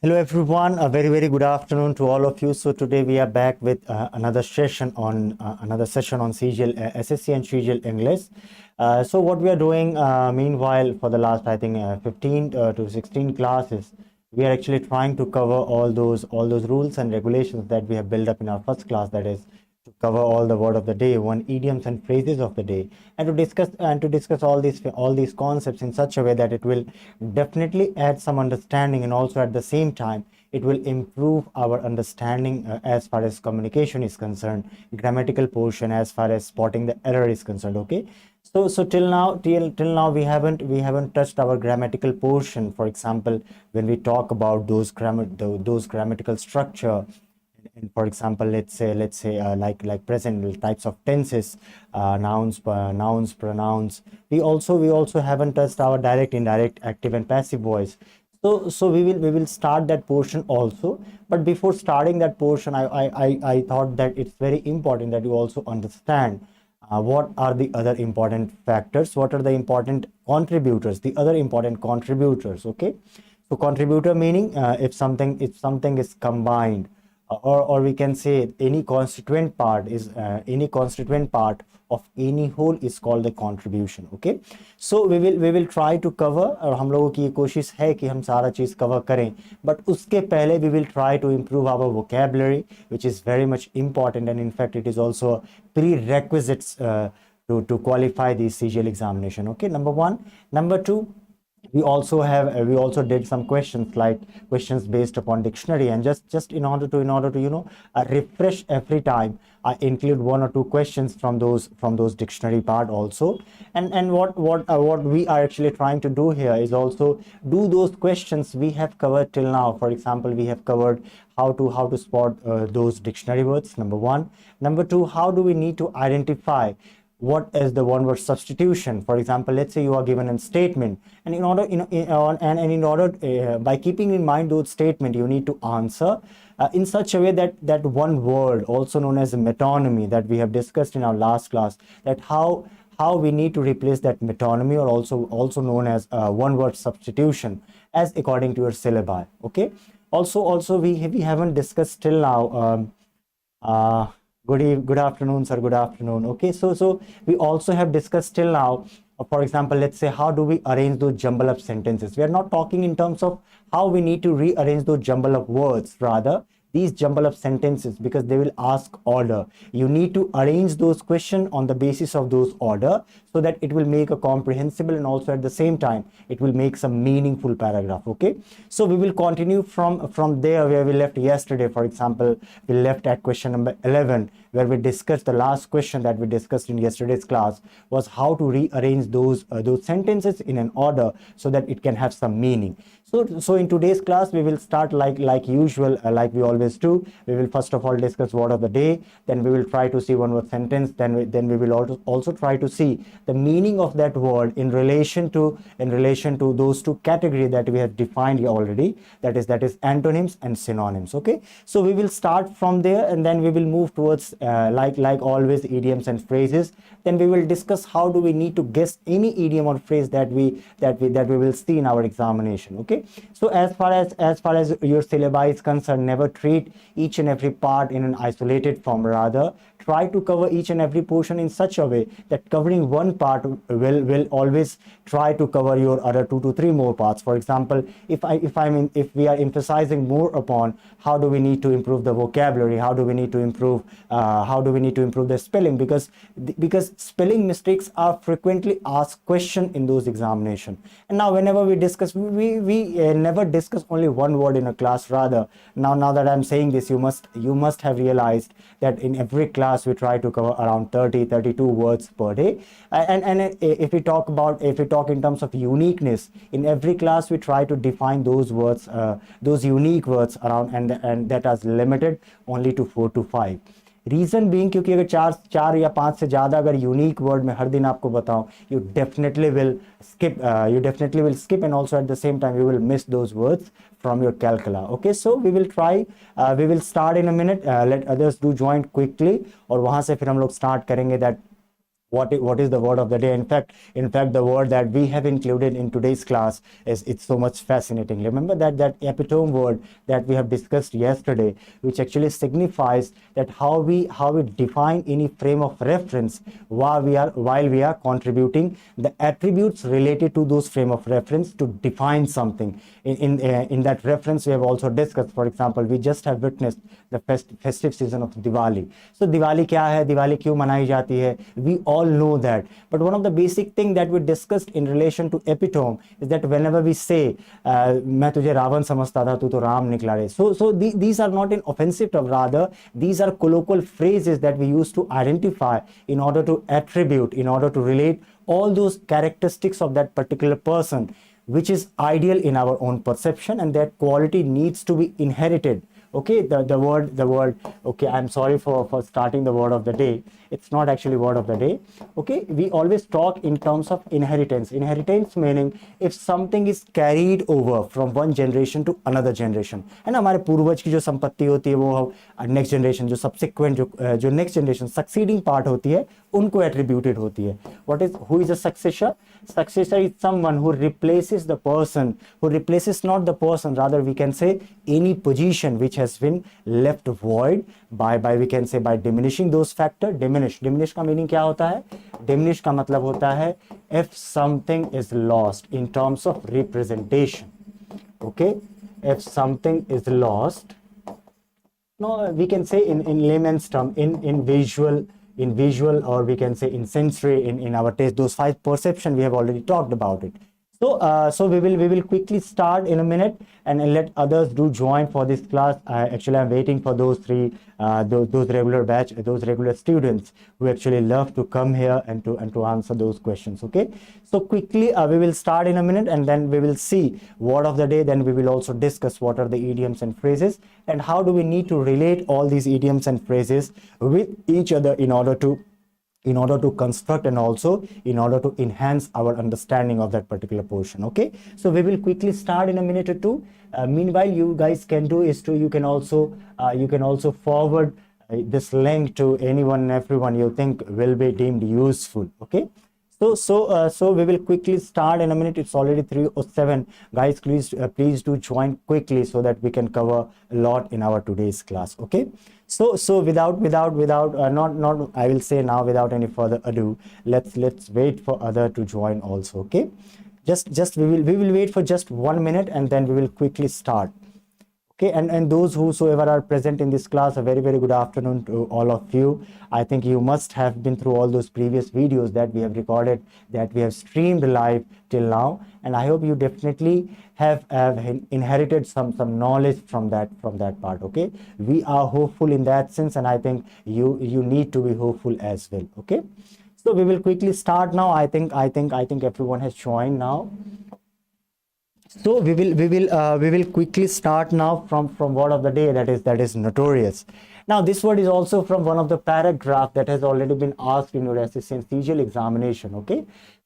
Hello everyone, a very good afternoon to all of you. So today we are back with another session on CGL, SSC and CGL English. So what we are doing meanwhile for the last I think 15 to 16 classes, we are actually trying to cover all those rules and regulations that we have built up in our first class, that is to cover all the word of the day, one idioms and phrases of the day, and to discuss all these concepts in such a way that it will definitely add some understanding, and also at the same time it will improve our understanding as far as communication is concerned, grammatical portion as far as spotting the error is concerned. Okay, so till now we haven't touched our grammatical portion. For example, when we talk about those grammatical structure, and for example, let's say like present types of tenses, nouns, pronouns. We also haven't touched our direct, indirect, active and passive voice. So we will start that portion also. But before starting that portion, I thought that it's very important that you also understand what are the other important factors, what are the important contributors, the other important contributors. Okay, so contributor meaning if something is combined, or we can say any constituent part of any whole is called the contribution. Okay, so we will try to cover, और हम लोगों की ये कोशिश है कि हम सारा चीज कवर करें, but उसके पहले we will try to improve our vocabulary, which is very much important, and in fact it is also a prerequisites to qualify the CGL examination. Okay, number one. Number two, we also did some questions, like questions based upon dictionary, and just in order to refresh every time, I include one or two questions from those dictionary part also. And what we are actually trying to do here is also do those questions we have covered till now. For example, we have covered how to spot those dictionary words, number one. Number two, how do we need to identify what is the one word substitution. For example, let's say you are given a statement, and in order by keeping in mind those statement, you need to answer in such a way that one word, also known as a metonymy, that we have discussed in our last class, that how we need to replace that metonymy, or also known as one word substitution, as according to your syllabi. Okay, also we haven't discussed till now good afternoon, sir. Good afternoon. Okay, so we also have discussed till now, for example, let's say how do we arrange those jumble up sentences. We are not talking in terms of how we need to rearrange those jumble up words, rather these jumble up sentences, because they will ask order. You need to arrange those questions on the basis of those order, so that it will make a comprehensible, and also at the same time it will make some meaningful paragraph. Okay, so we will continue from there where we left yesterday. For example, we left at question number 11, where we discussed the last question that we discussed in yesterday's class was how to rearrange those sentences in an order so that it can have some meaning. So in today's class we will start like usual, like we always do. We will first of all discuss word of the day, then we will try to see one word sentence, then we will also try to see the meaning of that word in relation to those two categories that we have defined here already, that is antonyms and synonyms. Okay, so we will start from there, and then we will move towards like always, idioms and phrases. Then we will discuss how do we need to guess any idiom or phrase that we will see in our examination. Okay, so as far as your syllabi is concerned, never treat each and every part in an isolated form, rather try to cover each and every portion in such a way that covering one part will always try to cover your other 2 to 3 more parts. For example, if we are emphasizing more upon how do we need to improve the vocabulary, how do we need to improve the spelling, because spelling mistakes are frequently asked question in those examination. And now whenever we discuss, we never discuss only one word in a class. Rather, now that I'm saying this, you must have realized that in every class we try to cover around 32 words per day. And if we talk in terms of uniqueness, in every class we try to define those words, those unique words around, and that is limited only to 4 to 5. Reason being, क्योंकि अगर चार या 5 से ज़्यादा अगर unique word में हर दिन आपको बताऊं, you definitely will skip and also at the same time you will miss those words from your calcula. Okay, so we will start in a minute. Let others do join quickly, और वहां से फिर हम लोग start करेंगे that what is the word of the day. In fact the word that we have included in today's class is, it's so much fascinating. Remember that epitome word that we have discussed yesterday, which actually signifies that how we define any frame of reference while we are contributing the attributes related to those frame of reference to define something. In that reference we have also discussed, for example, we just have witnessed the festive season of Diwali. So Diwali kya hai, Diwali kyun manai jati hai, we all know that. But one of the basic thing that we discussed in relation to epitome is that whenever we say मैं तुझे रावण समझता था, तू तो राम निकला रे. So these are not in offensive term, rather these are colloquial phrases that we use to identify in order to attribute, in order to relate all those characteristics of that particular person which is ideal in our own perception, and that quality needs to be inherited. Okay, the word, okay, I'm sorry for starting the word of the day. It's not actually word of the day. Okay, we always talk in terms of inheritance. Inheritance meaning if something is carried over from one generation to another generation. है ना, हमारे पूर्वज की जो संपत्ति होती है वो नेक्स्ट जनरेशन, जो सब्सिक्वेंट जो नेक्स्ट जनरेशन सक्सीडिंग पार्ट होती है उनको एट्रीब्यूटेड होती है. What is, who is a successor? Successor is someone who replaces the person, who replaces not the person, rather we can say any position which has been left void by we can say by diminishing those factors. Diminish का meaning क्या होता है? Diminish का मतलब होता है if something is lost in terms of representation. Okay, if something is lost, no, we can say in layman's term, in visual, or we can say in sensory, in our taste, those 5 perception we have already talked about it. So we will quickly start in a minute and let others do join for this class. Actually I'm waiting for those those regular students who actually love to come here and to answer those questions. Okay, so quickly we will start in a minute, and then we will see word of the day. Then we will also discuss what are the idioms and phrases and how do we need to relate all these idioms and phrases with each other in order to construct and also in order to enhance our understanding of that particular portion. Okay, so we will quickly start in a minute or two. Meanwhile, you guys can do is to you can also forward this link to anyone and everyone you think will be deemed useful. Okay, so we will quickly start in a minute. It's already 3:07. Guys, please do join quickly so that we can cover a lot in our today's class. Okay, so without not I will say now, without any further ado, let's wait for other to join also. Okay, just we will wait for just 1 minute, and then we will quickly start. Okay, and those whosoever are present in this class, a very good afternoon to all of you. I think you must have been through all those previous videos that we have recorded, that we have streamed live till now, and I hope you definitely have inherited some knowledge from that part. Okay, we are hopeful in that sense, and I think you need to be hopeful as well. Okay, so we will quickly start now. I think everyone has joined now. So we will quickly start now from word of the day, that is notorious. Now this word is also from one of the paragraph that has already been asked in your SSC CGL examination. Okay,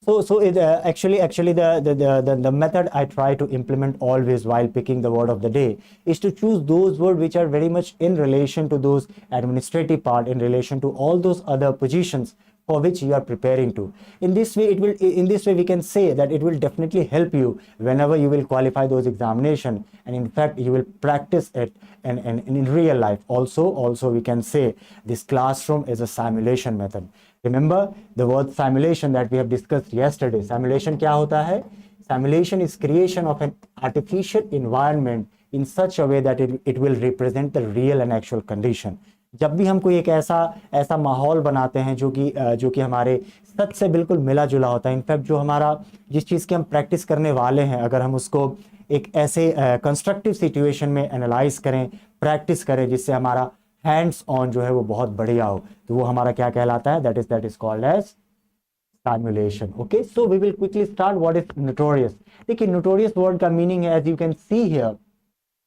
so it actually the method I try to implement always while picking the word of the day is to choose those words which are very much in relation to those administrative part, in relation to all those other positions for which you are preparing to. In this way we can say that it will definitely help you whenever you will qualify those examination, and in fact you will practice it and in real life also. We can say this classroom is a simulation method. Remember the word simulation that we have discussed yesterday. Simulation क्या होता है? Simulation is creation of an artificial environment in such a way that it will represent the real and actual condition. जब भी हम कोई एक ऐसा माहौल बनाते हैं जो कि हमारे सच से बिल्कुल मिला जुला होता है, इनफैक्ट जो हमारा जिस चीज़ की हम प्रैक्टिस करने वाले हैं, अगर हम उसको एक ऐसे कंस्ट्रक्टिव सिचुएशन में एनालाइज करें, प्रैक्टिस करें, जिससे हमारा हैंड्स ऑन जो है वो बहुत बढ़िया हो, तो वो हमारा क्या कहलाता है? That is called as simulation. Okay, so we will quickly start. What is notorious? देखिए, नोटोरियस वर्ड का मीनिंग है, as you can see here,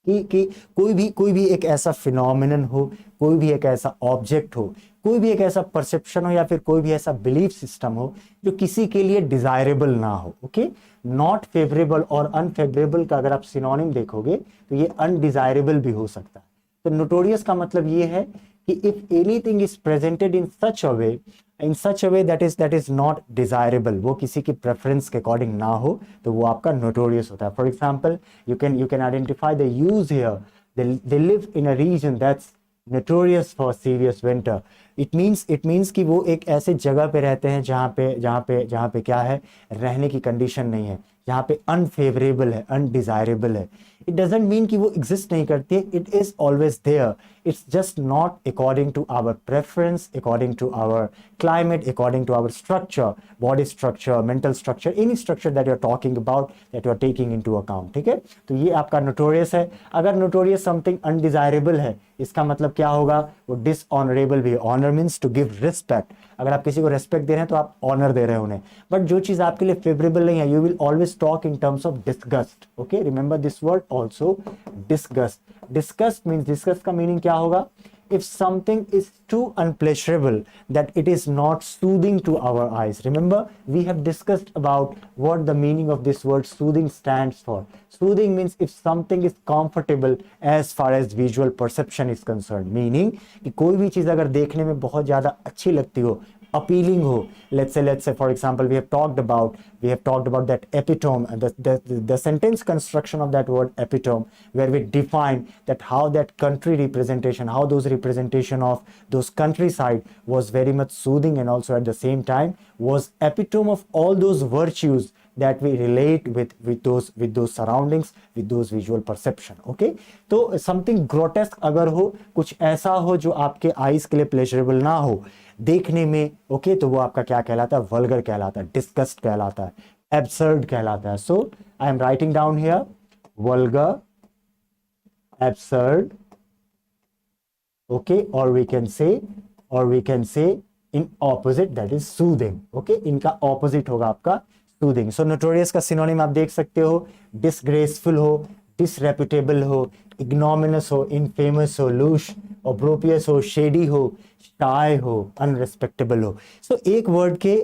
कि कोई भी एक ऐसा फिनोमिनन हो, कोई भी एक ऐसा ऑब्जेक्ट हो, कोई भी एक ऐसा परसेप्शन हो, या फिर कोई भी ऐसा बिलीफ सिस्टम हो जो किसी के लिए डिजायरेबल ना हो. ओके, नॉट फेवरेबल और अनफेवरेबल का अगर आप सिनोनिम देखोगे तो ये अनडिजायरेबल भी हो सकता है. तो नोटोरियस का मतलब ये है कि if anything is presented in such a way in such a way that is not desirable, वो किसी की preference के according ना हो, तो वो आपका notorious होता है. For example, you can identify the use here. They live in a region that's notorious for serious winter. It means कि वो एक ऐसे जगह पे रहते हैं जहाँ पे क्या है, रहने की कंडीशन नहीं है, जहाँ पे अनफेवरेबल है, अनडिजायरेबल है. इट डजंट मीन कि वो एग्जिस्ट नहीं करती है. It is always there. It's just not according to our preference, according to our climate, according to our structure, body structure, mental structure, any structure that you're talking about, that you're taking into account. ठीक है, तो ये आपका notorious है. अगर notorious something undesirable है, इसका मतलब क्या होगा, वो dishonorable भी. honor means to give respect. अगर आप किसी को respect दे रहे हैं तो आप honor दे रहे हैं उन्हें. बट जो चीज आपके लिए favorable नहीं है, you will always talk in terms of disgust. Okay, remember this word also, disgust. Disgust means, disgust का meaning क्या होगा, if something is too unpleasurable that it is not soothing to our eyes. Remember, we have discussed about what the meaning of this word soothing stands for. Soothing means if something is comfortable as far as visual perception is concerned, meaning कि कोई भी चीज अगर देखने में बहुत ज्यादा अच्छी लगती हो, appealing ho. Let's say for example, we have talked about that epitome, and the sentence construction of that word epitome, where we define that how that country representation, how those representation of those countryside was very much soothing, and also at the same time was epitome of all those virtues that we relate with those surroundings, with those visual perception. Okay, तो something grotesque अगर हो, कुछ ऐसा हो जो आपके eyes के लिए pleasurable ना हो देखने में, ओके, तो वो आपका क्या कहलाता है, वल्गर कहलाता है, डिस्गस्ट कहलाता है, एब्सर्ड कहलाता है. So I am writing down here vulgar, absurd, okay, और we can say in opposite that is soothing. Okay, इनका ऑपोजिट होगा आपका सूदिंग. सो नोटोरियस का सिनोनिम आप देख सकते हो, डिसग्रेसफुल हो, disreputable हो, ignominious हो, infamous हो, louche, obnoxious हो, shady हो, shy हो, unrespectable हो. So एक word के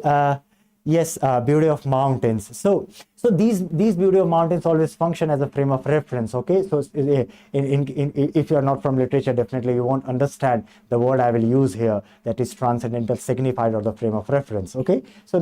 beauty of mountains. So these beauty of mountains always function as a frame of reference. Okay, so if you are not from literature, definitely you won't understand the word I will use here, that is transcendental signified, or the frame of reference. Okay, so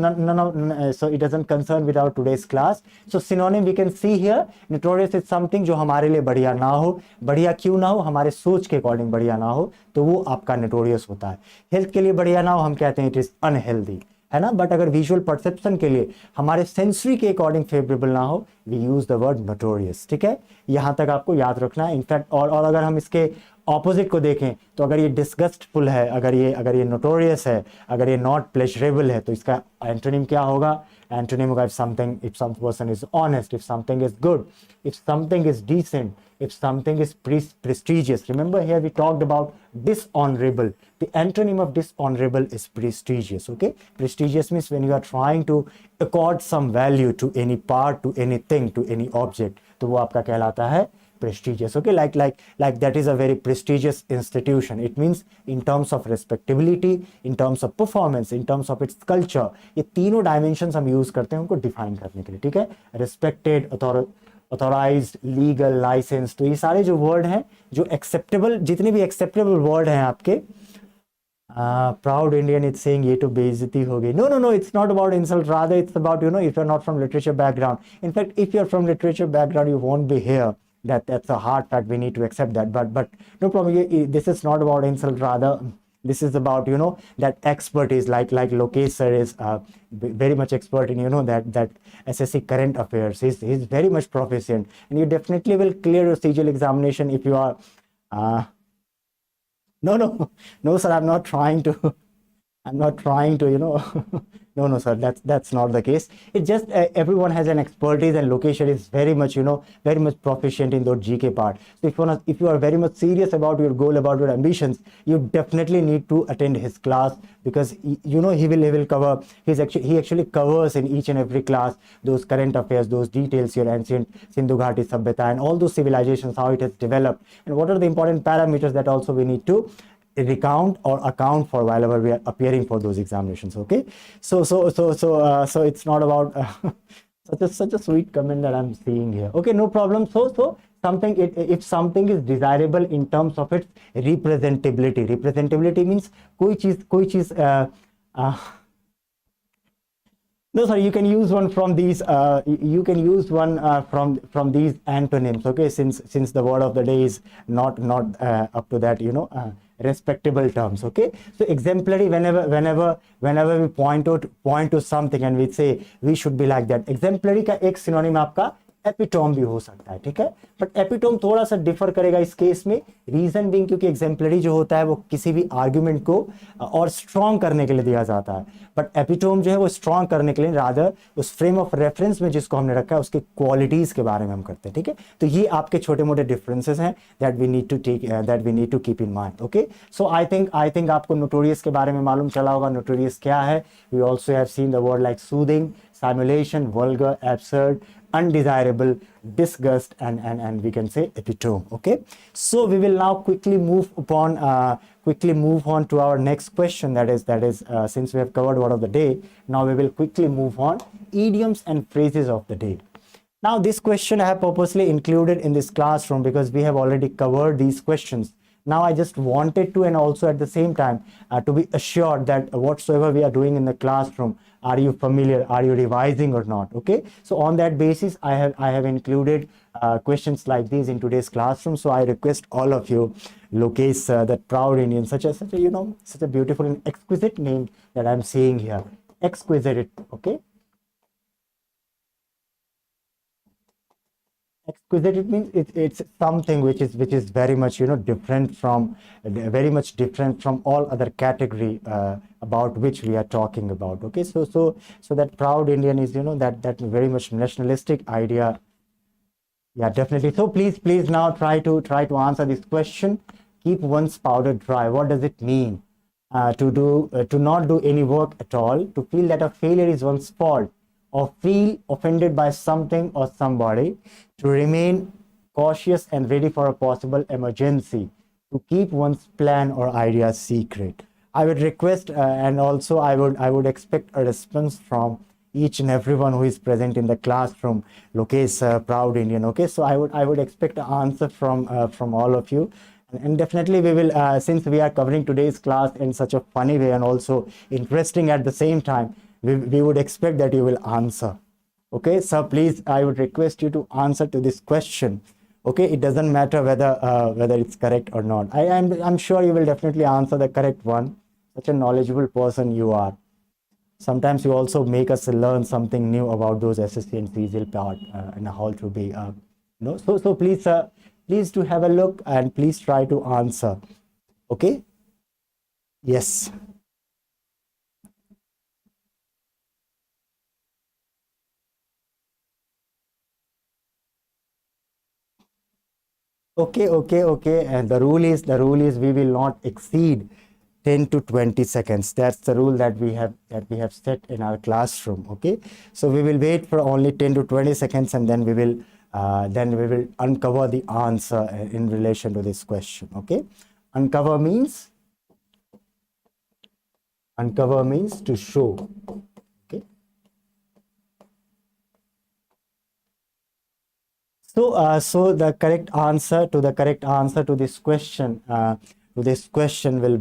so it doesn't concern with our today's class. So synonym we can see here, notorious is something जो हमारे लिए बढ़िया ना हो. बढ़िया क्यों ना हो, हमारे सोच के अकॉर्डिंग बढ़िया ना हो, तो वो आपका notorious होता है. हेल्थ के लिए बढ़िया ना हो, हम कहते हैं it is unhealthy, है ना. बट अगर विजुअल परसेप्शन के लिए हमारे सेंसरी के अकॉर्डिंग फेवरेबल ना हो, we use the word notorious. ठीक है, यहां तक आपको याद रखना है. इनफैक्ट और अगर हम इसके ऑपोजिट को देखें, तो अगर ये डिस्गस्टफुल है, अगर ये नोटोरियस है, अगर ये नॉट प्लेजरेबल है, तो इसका एंटोनिम क्या होगा, एंटोनिम होगा if some person is honest, if something is good, if something is decent, if something is prestigious. Remember here we talked about dishonorable. The antonym of dishonorable is prestigious. Okay, prestigious means when you are trying to accord some value to any part, to anything, to any object, तो वो आपका कहलाता है prestigious. Okay, like that is a very prestigious institution. It means in terms of respectability, in terms of performance, in terms of its culture. ये तीनों dimensions हम use करते हैं उनको define करने के लिए. ठीक है, respected, authorized, legal, license. तो ये सारे जो word हैं, जो acceptable, जितने भी acceptable word हैं आपके, proud Indian is saying ये तो बेइज्जती हो गई. No, it's not about insult. Rather it's about, if you're not from literature background. In fact, if you're from literature background, you won't be here. That's a hard fact. We need to accept that. But no problem. This is not about insult. Rather, this is about that expertise. Like Lokesh sir is very much expert in that SSC current affairs. He's very much proficient, and you definitely will clear your CGL examination if you are. No, sir. I'm not trying to. No, sir. That's not the case. It's just everyone has an expertise, and location is very much, very much proficient in the GK part. So if you are very much serious about your goal, about your ambitions, you definitely need to attend his class, because he will cover. He actually covers in each and every class those current affairs, those details, your ancient Sindhu Ghati Sabhyata, and all those civilizations, how it has developed, and what are the important parameters that also we need to recount or account for while we are appearing for those examinations. Okay, so it's not about such a sweet comment that I'm seeing here. Okay, no problem. So something, if something is desirable in terms of its representability means कोई चीज Uh, no, sorry. You can use one from these. You can use one from these antonyms. Okay, since the word of the day is not up to that, respectable terms. Okay, so exemplary. Whenever we point to something and we say we should be like that. Exemplary का एक synonym आपका epitome भी हो सकता है, ठीक है, but epitome थोड़ा सा डिफर करेगा इस केस में, रीजन बीइंग क्योंकि एग्जेम्पलरी जो होता है वो किसी भी आर्ग्यूमेंट को और स्ट्रॉन्ग करने के लिए दिया जाता है, बट एपिटोम जो है वो स्ट्रॉन्ग करने के लिए रादर उस फ्रेम ऑफ रेफरेंस में जिसको हमने रखा है उसके क्वालिटीज के बारे में हम करते हैं, ठीक है। तो ये आपके छोटे मोटे डिफरेंसेस हैं that we need to keep in mind. Okay, so I think आपको नोटोरियस के बारे में मालूम चला होगा, नोटोरियस क्या है। We also have seen the word like soothing, simulation, vulgar, absurd, undesirable, disgust, and we can say epitome. Okay, so we will now quickly move on to our next question. That is since we have covered word of the day, now we will quickly move on idioms and phrases of the day. Now this question I have purposely included in this classroom because we have already covered these questions. Now I just wanted to, and also at the same time to be assured that whatsoever we are doing in the classroom, are you familiar, are you revising or not? Okay, so on that basis I have included questions like these in today's classroom. So I request all of you, Lokesh, that proud Indian, such a beautiful and exquisite name that I'm seeing here, exquisite. Okay, exquisite, it means it's something which is very much different from, very much different from all other category about which we are talking about. Okay, so that proud Indian is that very much nationalistic idea. Yeah, definitely. So please now try to answer this question. Keep one's powder dry. What does it mean? To not do any work at all, to feel that a failure is one's fault, or feel offended by something or somebody, to remain cautious and ready for a possible emergency, to keep one's plan or idea secret. I would request and also I would expect a response from each and everyone who is present in the classroom. Lokesh, proud Indian. Okay, so I would expect an answer from all of you. And definitely we will, since we are covering today's class in such a funny way and also interesting at the same time, we would expect that you will answer. Okay, so please, I would request you to answer to this question. Okay, it doesn't matter whether it's correct or not. I'm sure you will definitely answer the correct one. Such a knowledgeable person you are. Sometimes you also make us learn something new about those SSC and CGL part and how to be, So please do have a look and please try to answer. Okay. Yes. Okay. And the rule is we will not exceed 10 to 20 seconds. That's the rule that we have set in our classroom. Okay, so we will wait for only 10 to 20 seconds and then we will uncover the answer in relation to this question. Okay, uncover means to show. Okay, so the correct answer to this question will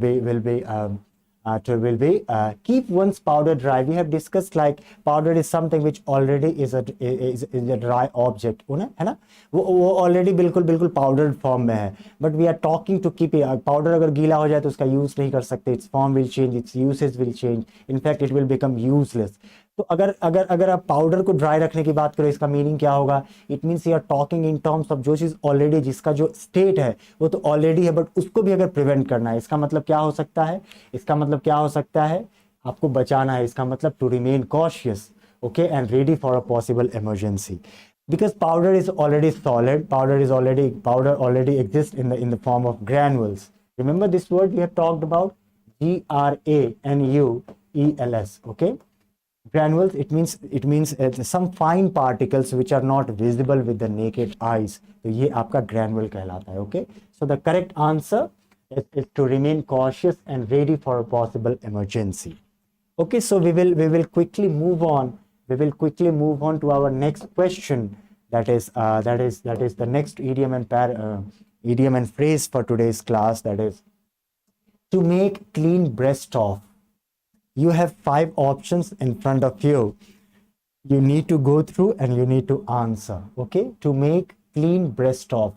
be keep one's powder dry. We have discussed like powder is something which already is a dry object, है ना, वो already बिल्कुल powdered form में है, but we are talking to keep it. Powder अगर गीला हो जाए तो उसका use नहीं कर सकते, its form will change, its usage will change, in fact it will become useless. तो अगर आप पाउडर को ड्राई रखने की बात करो, इसका मीनिंग क्या होगा? It means you are talking in terms of जो चीज ऑलरेडी, जिसका जो स्टेट है वो तो ऑलरेडी है, बट उसको भी अगर प्रिवेंट करना है, इसका मतलब क्या हो सकता है? आपको बचाना है, इसका मतलब to remain cautious, okay, and ready for a possible emergency. Because powder is already solid, powder already exists in the form of granules. Remember this word we have talked about, granules. Okay, granules, it means some fine particles which are not visible with the naked eyes. तो ये आपका granule कहलाता है. Okay, so the correct answer is to remain cautious and ready for a possible emergency. Okay, so we will quickly move on. We will quickly move on to our next question. That is the next idiom and phrase for today's class. That is to make clean breast of. You have 5 options in front of you. You need to go through and you need to answer. Okay, to make clean breast off,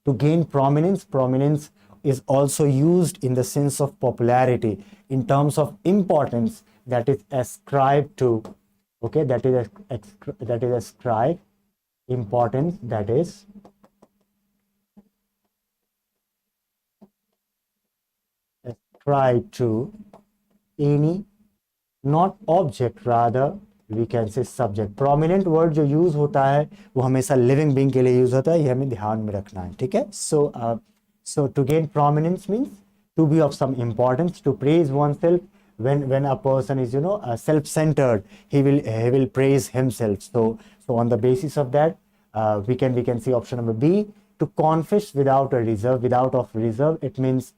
to gain prominence. Prominence is also used in the sense of popularity, in terms of importance that is ascribed to. Okay, that is ascribed importance, that is ascribed to any, not object, rather we can say subject. prominent word जो use होता है वो हमेशा living being के लिए use होता है, ये हमें ध्यान में रखना है, ठीक है. So to gain prominence means to be of some importance, to praise oneself. When a person is self-centered, he will praise himself. So on the basis of that, we can see option number B, to confess without a reserve. Without of reserve, it means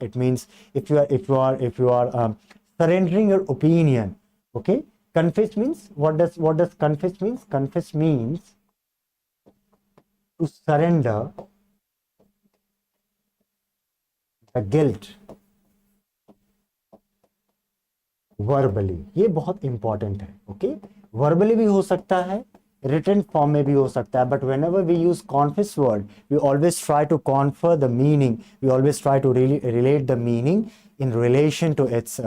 if you are surrendering your opinion. Okay, confess means, what does confess means? Confess means to surrender the guilt verbally. ये बहुत important है. Okay, verbally भी हो सकता है, written form में भी हो सकता है, but whenever we use confess word, we always try to confer the meaning, we always try to relate the meaning in relation to its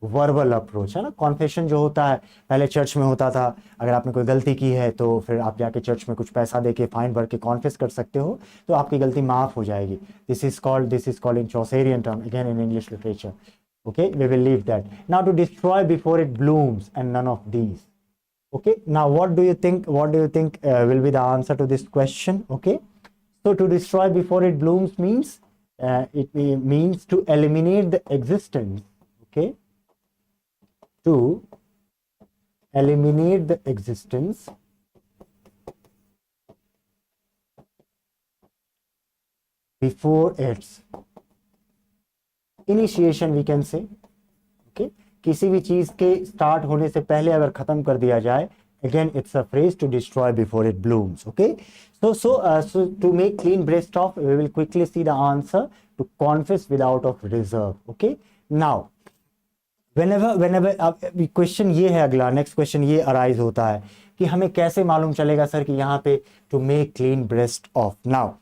verbal approach, है ना. कॉन्फेशन जो होता है पहले चर्च में होता था, अगर आपने कोई गलती की है तो फिर आप जाके चर्च में कुछ पैसा देके फाइन भर के कॉन्फेस कर सकते हो, तो आपकी गलती माफ हो जाएगी. This is called in Chaucerian term, again in English literature. Okay, we will leave that. Now to destroy before it blooms, and none of these. Okay, now what do you think will be the answer to this question? Okay, so to destroy before it blooms means it means to eliminate the existence. Okay, to eliminate the existence before its initiation, we can say. Okay, किसी भी चीज के start होने से पहले अगर खत्म कर दिया जाए, again it's a phrase to destroy before it blooms. Okay, so to make clean breast off, we will quickly see the answer, to confess without of reserve. Okay, now whenever question ये है, अगला next question ये arise होता है कि हमें कैसे मालूम चलेगा सर कि यहाँ पे to make clean breast of. Now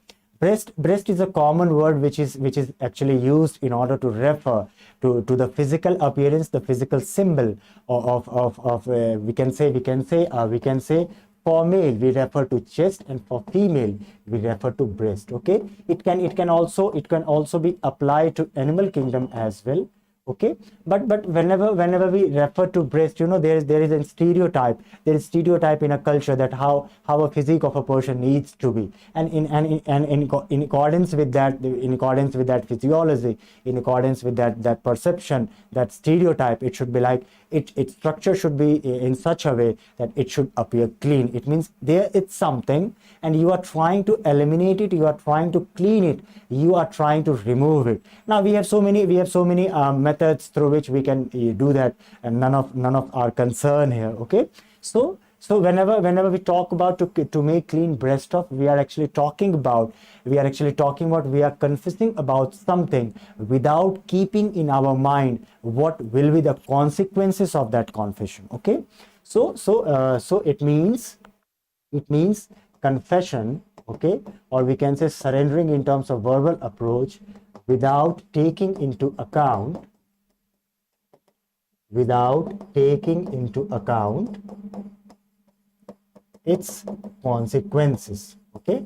breast is a common word which is actually used in order to refer to the physical appearance, the physical symbol of we can say for male we refer to chest, and for female we refer to breast. Okay, it can also be applied to animal kingdom as well. Okay, but whenever we refer to breast, there is a stereotype. There is stereotype in a culture that how a physique of a person needs to be, and in accordance with that physiology, in accordance with that perception, that stereotype, it should be like its structure should be in such a way that it should appear clean. It means there it's something and you are trying to eliminate it, you are trying to clean it, you are trying to remove it. Now we have so many methods through which we can do that, and none of our concern here. Okay, so whenever we talk about to make clean breast off, we are actually talking about we are confessing about something without keeping in our mind what will be the consequences of that confession. Okay, so it means confession. Okay, or we can say surrendering in terms of verbal approach without taking into account its consequences. Okay,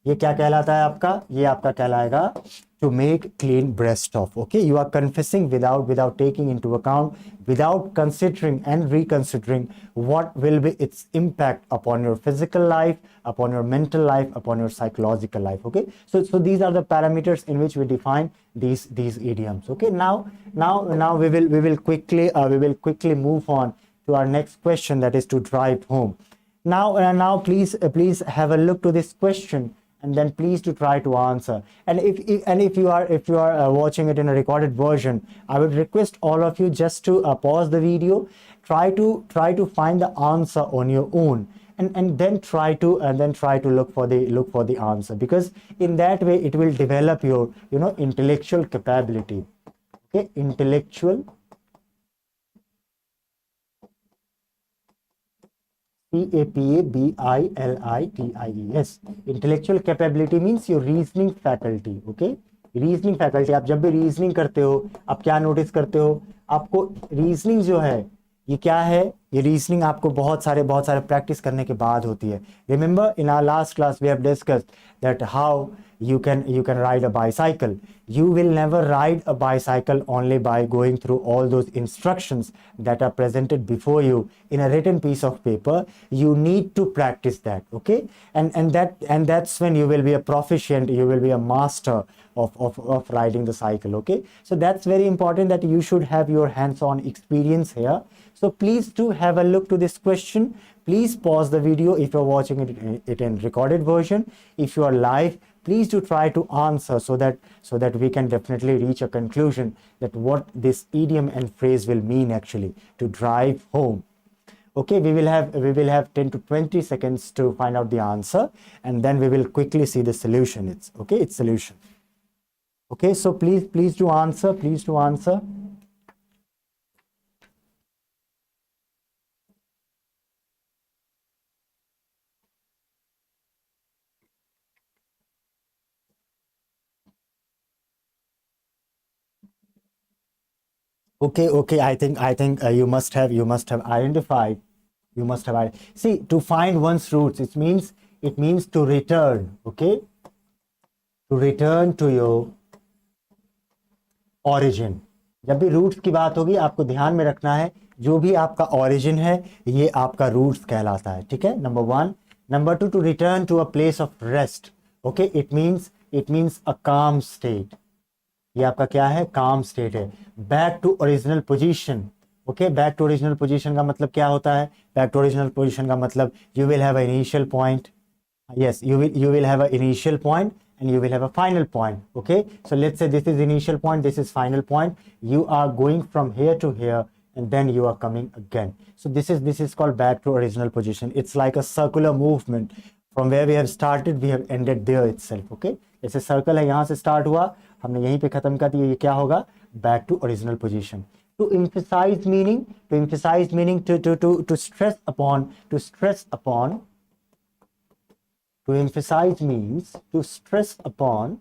ये क्या कहलाता है आपका? ये आपका कहलाएगा to make clean breast off. Okay, you are confessing without taking into account, without considering and reconsidering what will be its impact upon your physical life, upon your mental life, upon your psychological life. Okay, so these are the parameters in which we define these idioms. Okay, now we will quickly move on to our next question, that is to drive home. Now please have a look to this question, and then please to try to answer. And if you are watching it in a recorded version, I would request all of you just to pause the video, try to find the answer on your own, and then try to look for the answer, because in that way it will develop your intellectual capability. Okay, intellectual, CAPABILITIES. Intellectual capability means your reasoning faculty. Okay, reasoning faculty. आप जब भी reasoning करते हो आप क्या notice करते हो, आपको रीजनिंग जो है ये क्या है, ये रीजनिंग आपको बहुत सारे प्रैक्टिस करने के बाद होती है. Remember in our last class we have discussed that how you can ride a bicycle. You will never ride a bicycle only by going through all those instructions that are presented before you in a written piece of paper. You need to practice that. Okay, and that's when you will be a proficient, you will be a master of riding the cycle. Okay, so that's very important that you should have your hands-on experience here. So please do have a look to this question. Please pause the video if you're watching it in recorded version. If you are live, please do try to answer so that we can definitely reach a conclusion that what this idiom and phrase will mean actually, to drive home. Okay, we will have 10 to 20 seconds to find out the answer, and then we will quickly see the solution. It's solution. Okay, so please do answer. Okay, I think you must have identified. See, to find one's roots, it means to return. Okay, to return to your origin. जब भी roots की बात होगी आपको ध्यान में रखना है, जो भी आपका origin है ये आपका रूट्स कहलाता है. ठीक है, number 1. Number 2, to return to a place of rest. Okay, it means a calm state. ये आपका क्या है, काम स्टेट है. Back to original position. Okay, back to original position का मतलब क्या होता है, बैक टू ओरिजिनल पोजीशन का मतलब you will have a initial point. Yes, you will have an initial point and you will have a final point. Okay, so let's say this is initial point, this is final point. You are going from here to here and then you are coming again. So this is called back to original position. It's like a circular movement. From where we have started, we have ended there itself. Okay, जैसे circle है, यहाँ से start हुआ, हमने यहीं पे खत्म कर दिया, ये क्या होगा, back to original position. To emphasize meaning, to stress upon, to emphasize means to stress upon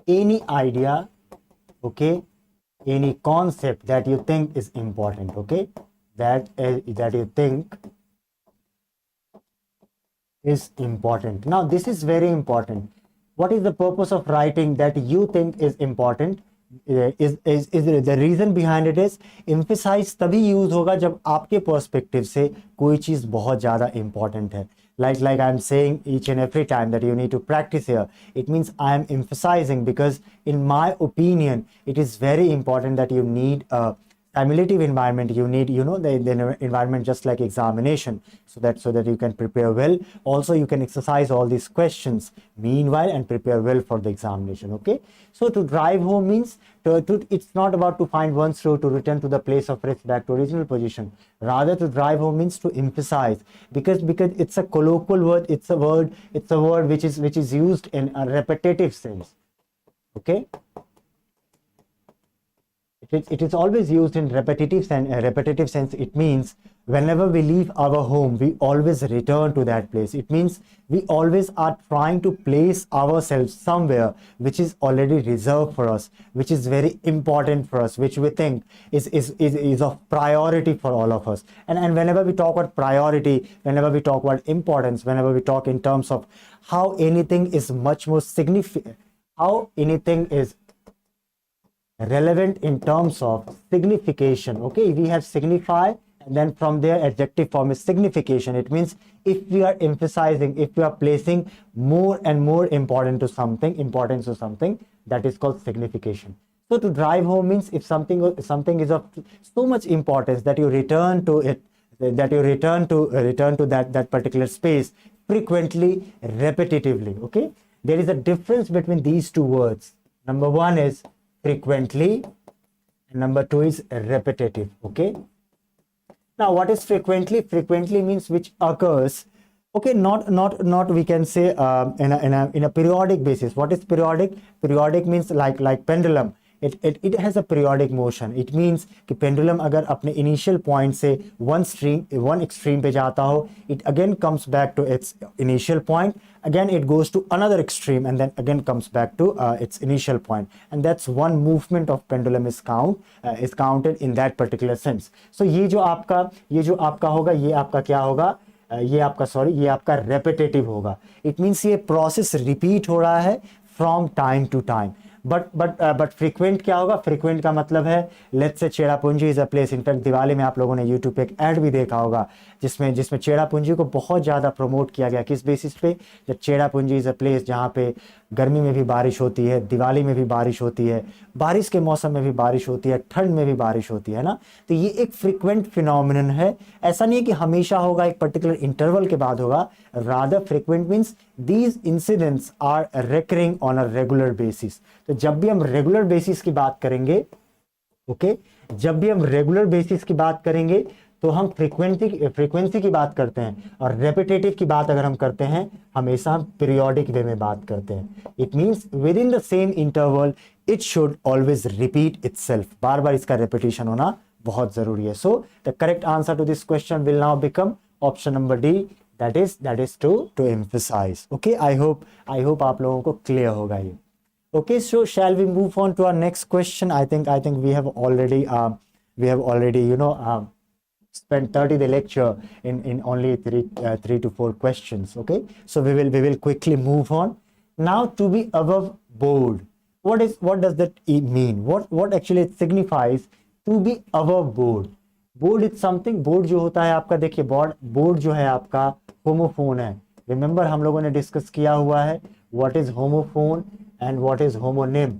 any idea, okay, any concept that you think is important. Okay, that you think is important. Now this is very important. What is the purpose of writing that you think is important? Is the reason behind it is emphasize तभी use होगा जब आपके perspective से कोई चीज बहुत ज्यादा important है. like I'm saying each and every time that you need to practice here. It means I am emphasizing because in my opinion it is very important that you need a simulative environment. You need, the environment just like examination, so that you can prepare well. Also you can exercise all these questions meanwhile and prepare well for the examination. Okay, so to drive home means it's not about to find one's route to return to the place of rest, back to original position. Rather, to drive home means to emphasize, because it's a colloquial word. It's a word which is used in a repetitive sense. Okay, it is always used in repetitive sense. It means whenever we leave our home, we always return to that place. It means we always are trying to place ourselves somewhere which is already reserved for us, which is very important for us, which we think is of priority for all of us. And whenever we talk about priority, whenever we talk about importance, whenever we talk in terms of how anything is much more significant, how anything is relevant in terms of signification. Okay, we have signify, and then from there adjective form is signification. It means if we are emphasizing, if we are placing more and more importance to something, that is called signification. So to drive home means if something is of so much importance that you return to it, that you return to that particular space frequently, repetitively. Okay, there is a difference between these two words. Number one is frequently, and number two is repetitive. Okay, now what is frequently? Frequently means which occurs, okay, not we can say in a periodic basis. What is periodic? Periodic means like pendulum. It has a periodic motion. It means कि pendulum अगर अपने initial point से one extreme पे जाता हो, it again comes back to its initial point, again it goes to another extreme and then again comes back to its initial point, and that's one movement of pendulum is counted in that particular sense. So ये जो आपका होगा, ये आपका क्या होगा, ये आपका रेपिटेटिव होगा। इट मीन्स ये प्रोसेस रिपीट हो रहा है from time to time. But frequent क्या होगा, फ्रीक्वेंट का मतलब है let's say Cherrapunji is a place. In fact Diwali में आप लोगों ने यूट्यूब पे एक ऐड भी देखा होगा जिसमें चेरापूंजी को बहुत ज़्यादा प्रमोट किया गया। किस बेसिस पे, जब चेरापूंजी इज अ प्लेस जहाँ पे गर्मी में भी बारिश होती है, दिवाली में भी बारिश होती है, बारिश के मौसम में भी बारिश होती है, ठंड में भी बारिश होती है ना। तो ये एक फ्रीक्वेंट फिनोमिनन है। ऐसा नहीं है कि हमेशा होगा, एक पर्टिकुलर इंटरवल के बाद होगा। Rather frequent means these incidents are recurring on a regular basis. तो जब भी हम रेगुलर बेसिस की बात करेंगे, ओके, जब भी हम रेगुलर बेसिस की बात करेंगे तो हम फ्रीक्वेंसी की बात करते हैं, और रेपिटेटिव की बात अगर हम करते हैं हमेशा हम पीरियोडिक वे में बात करते हैं। It means within the same interval it should always repeat itself. बार बार इसका रेपिटेशन होना बहुत जरूरी है। So the correct answer to this question will now become option number D, that is to emphasise. Okay, I hope आप लोगों को क्लियर होगा ये। Okay, so shall we move on to our next question? I think we have already spent 30 the lecture in only three to four questions. Okay, so we will quickly move on now to be above board. What does that mean? What actually it signifies to be above board? Board is something, board जो होता है आपका, देखिए board जो है आपका homophone है। Remember हम लोगों ने डिस्कस किया हुआ है what is homophone and what is homonym.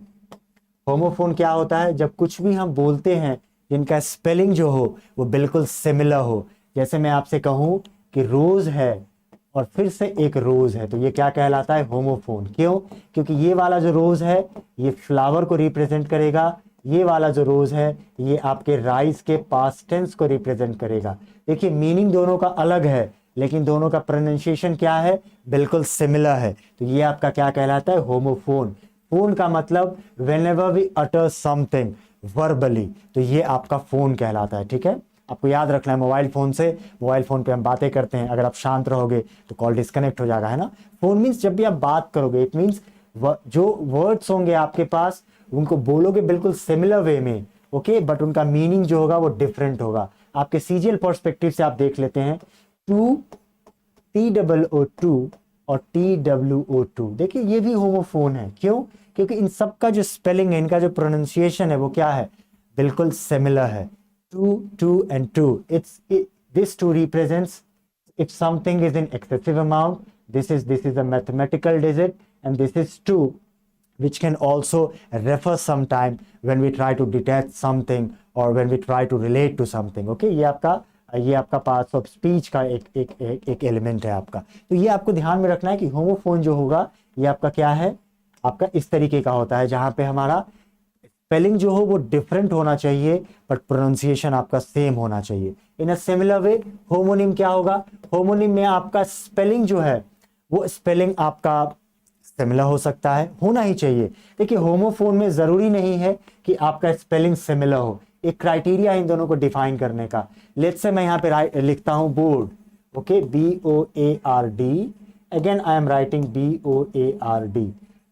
Homophone क्या होता है, जब कुछ भी हम बोलते हैं जिनका स्पेलिंग जो हो वो बिल्कुल सिमिलर हो। जैसे मैं आपसे कहूं कि रोज है और फिर से एक रोज है, तो ये क्या कहलाता है, होमोफोन। क्यों, क्योंकि ये वाला जो रोज है ये फ्लावर को रिप्रेजेंट करेगा, ये वाला जो रोज है ये आपके राइस के पास्ट टेंस को रिप्रेजेंट करेगा। देखिए मीनिंग दोनों का अलग है लेकिन दोनों का प्रोनाउंसिएशन क्या है, बिल्कुल सिमिलर है। तो ये आपका क्या कहलाता है, होमोफोन। फोन का मतलब whenever we utter something verbally, तो ये आपका फोन कहलाता है। ठीक है, आपको याद रखना है, मोबाइल फोन पे हम बातें करते हैं, अगर आप शांत रहोगे तो कॉल डिस्कनेक्ट हो जाएगा, है ना। फोन मीन्स जब भी आप बात करोगे, इट मीन्स जो वर्ड्स होंगे आपके पास उनको बोलोगे बिल्कुल सिमिलर वे में, ओके, बट उनका मीनिंग जो होगा वो डिफरेंट होगा। आपके सीजीएल पर्सपेक्टिव से आप देख लेते हैं, टू TOO और TWO2, देखिए ये भी होमोफोन है। क्यों, क्योंकि इन सब का जो स्पेलिंग है, इनका जो प्रोनाउंसिएशन है वो क्या है, बिल्कुल सिमिलर है। To and too, this too represents if something is in excessive amount, this is a mathematical digit, and this is to which can also refer sometime when we try to detach something or when we try to relate to something. Okay, ये आपका parts of speech का एक element है आपका। तो ये आपको ध्यान में रखना है कि होमोफोन जो होगा ये आपका क्या है, आपका इस तरीके का होता है जहां पे हमारा स्पेलिंग जो हो वो डिफरेंट होना चाहिए बट प्रोनाउंसिएशन आपका सेम होना चाहिए। इन अ सिमिलर वे होमोनिम क्या होगा, होमोनिम में आपका स्पेलिंग जो है वो स्पेलिंग आपका सिमिलर हो सकता है, होना ही चाहिए। देखिए होमोफोन में जरूरी नहीं है कि आपका स्पेलिंग सिमिलर हो, एक क्राइटेरिया है इन दोनों को डिफाइन करने का। लेट्स से मैं यहाँ पे लिखता हूं board, okay, BOARD, again I am writing BOARD।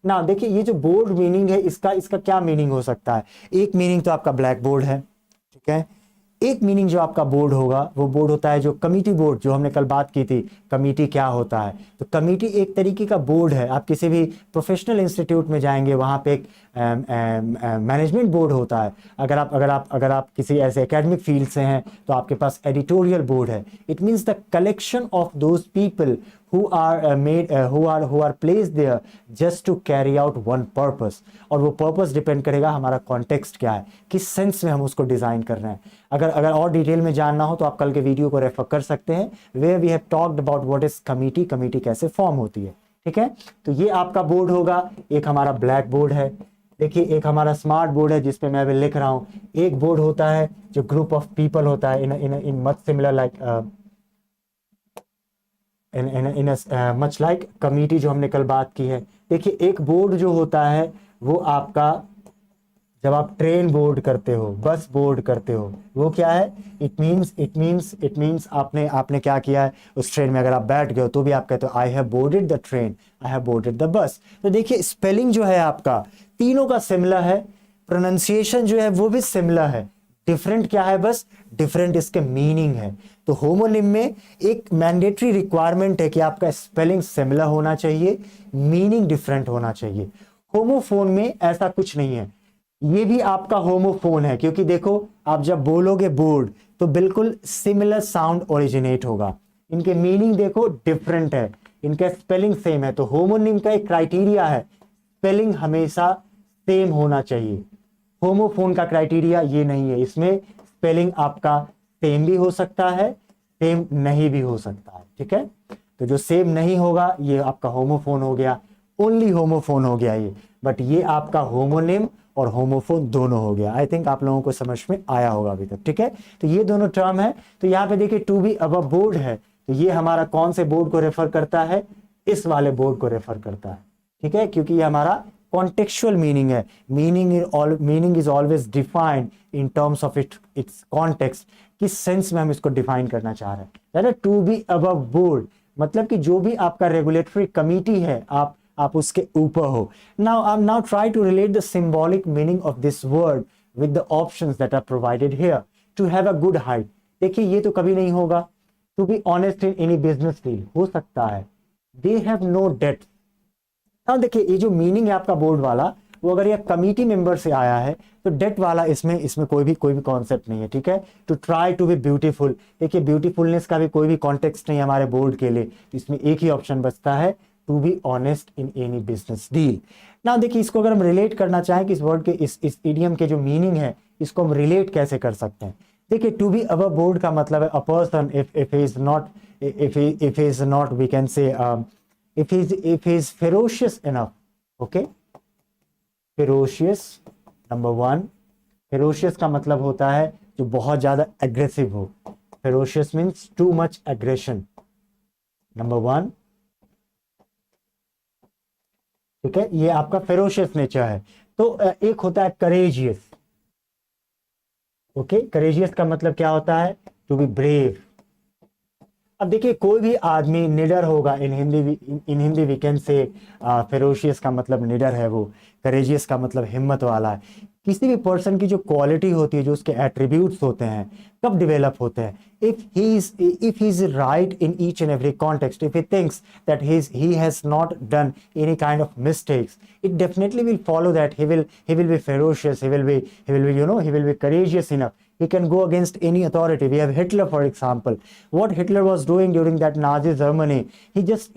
ना देखिए ये जो बोर्ड मीनिंग है इसका क्या मीनिंग हो सकता है, एक मीनिंग तो आपका ब्लैक बोर्ड है, ठीक है। एक मीनिंग जो आपका बोर्ड होगा वो बोर्ड होता है जो कमिटी बोर्ड, जो हमने कल बात की थी, कमिटी क्या होता है। तो कमिटी एक तरीके का बोर्ड है। आप किसी भी प्रोफेशनल इंस्टीट्यूट में जाएंगे वहां पे एक मैनेजमेंट बोर्ड होता है। अगर आप किसी ऐसे एकेडमिक फील्ड से हैं तो आपके पास एडिटोरियल बोर्ड है। It means the collection of those people who are placed there just to carry out one purpose, और वो पर्पस डिपेंड करेगा हमारा कॉन्टेक्स्ट क्या है, किस सेंस में हम उसको डिजाइन कर रहे हैं। अगर और डिटेल में जानना हो तो आप कल के वीडियो को रेफर कर सकते हैं, where we have talked about what is committee कैसे फॉर्म होती है। ठीक है, तो ये आपका बोर्ड होगा। एक हमारा ब्लैक बोर्ड है, देखिए एक हमारा स्मार्ट बोर्ड है जिसपे मैं अभी लिख रहा हूँ। एक बोर्ड होता है जो ग्रुप ऑफ पीपल होता है in much similar like much like committee जो हमने कल बात की है। देखिए एक बोर्ड जो होता है वो आपका जब आप ट्रेन बोर्ड करते हो, बस बोर्ड करते हो, वो क्या है? इट मीन्स आपने आपने क्या किया है उस ट्रेन में। अगर आप बैठ गए हो तो भी आप कहते हो I have boarded the train, I have boarded the bus. तो देखिए स्पेलिंग जो है आपका तीनों का सिमिलर है, प्रोनाउंसिएशन जो है वो भी सिमिलर है, डिफरेंट क्या है? बस डिफरेंट इसके मीनिंग है। तो होमोनिम में एक मैंडेटरी रिक्वायरमेंट है कि आपका स्पेलिंग सिमिलर होना चाहिए, मीनिंग डिफरेंट होना चाहिए। होमोफोन में ऐसा कुछ नहीं है, ये भी आपका होमोफोन है, क्योंकि देखो आप जब बोलोगे बोर्ड तो बिल्कुल सिमिलर साउंड ओरिजिनेट होगा, इनके मीनिंग देखो डिफरेंट है, इनका स्पेलिंग सेम है। तो होमोनिम का एक क्राइटेरिया है, स्पेलिंग हमेशा सेम होना चाहिए। होमोफोन का क्राइटेरिया ये नहीं है, इसमें स्पेलिंग आपका सेम भी हो सकता है, सेम नहीं भी हो सकता है, ठीक है। तो जो सेम नहीं होगा ये आपका होमोफोन हो गया, ओनली होमोफोन हो गया ये, बट ये आपका होमोनिम और होमोफोन दोनों हो गया। आई थिंक आप लोगों को समझ में आया होगा अभी तक, ठीक है। तो ये दोनों टर्म है। तो यहाँ पे देखिए टू बी अबव बोर्ड है, तो ये हमारा कौन से बोर्ड को रेफर करता है? इस वाले बोर्ड को रेफर करता है, ठीक है, क्योंकि ये हमारा कॉन्टेक्चुअल मीनिंग है। Meaning is always defined in terms of its context, किस सेंस में हम इसको डिफाइन करना चाह रहे हैं। टू बी अबव बोर्ड मतलब कि जो भी आपका रेगुलेटरी कमिटी है आप उसके ऊपर हो। Now try to relate the symbolic meaning of this word with the options that are provided here. To have a good height, देखिए ये तो कभी नहीं होगा। To be honest in any business deal हो सकता है। They have no debt. अब देखिए ये जो मीनिंग है आपका बोर्ड वाला, वो अगर ये कमिटी मेंबर से आया है तो डेट वाला इसमें कोई भी कॉन्सेप्ट नहीं है, ठीक है। To try to be beautiful, देखिए ब्यूटीफुलनेस का भी कोई भी कॉन्टेक्स्ट नहीं है हमारे बोर्ड के लिए, तो इसमें एक ही ऑप्शन बचता है, to be honest in any business deal. ना देखिए इसको अगर हम रिलेट करना चाहें कि इस वर्ड के इस इडियम के जो मीनिंग है इसको हम रिलेट कैसे कर सकते हैं। देखिए टू बी अबव बोर्ड का मतलब है a person if he is not we can say if he's ferocious enough, okay, ferocious, number one, ferocious का मतलब होता है जो बहुत ज्यादा एग्रेसिव हो, ferocious means too much aggression, number one, ठीक है, ये आपका ferocious नेचर है। तो एक होता है courageous, ओके, courageous का मतलब क्या होता है? to be brave। अब देखिए कोई भी आदमी निडर होगा, in Hindi we can say ferocious का मतलब निडर है वो, करेजियस का मतलब हिम्मत वाला है। किसी भी पर्सन की जो क्वालिटी होती है, जो उसके एट्रीब्यूट्स होते हैं, कब डेवलप होते हैं? if he is right in each and every context, if he thinks that he has not done any kind of mistakes, it definitely will follow that he will be ferocious, he will be he will be courageous enough, he can go against any authority. We have Hitler, for example. What Hitler was doing during that Nazi Germany, he just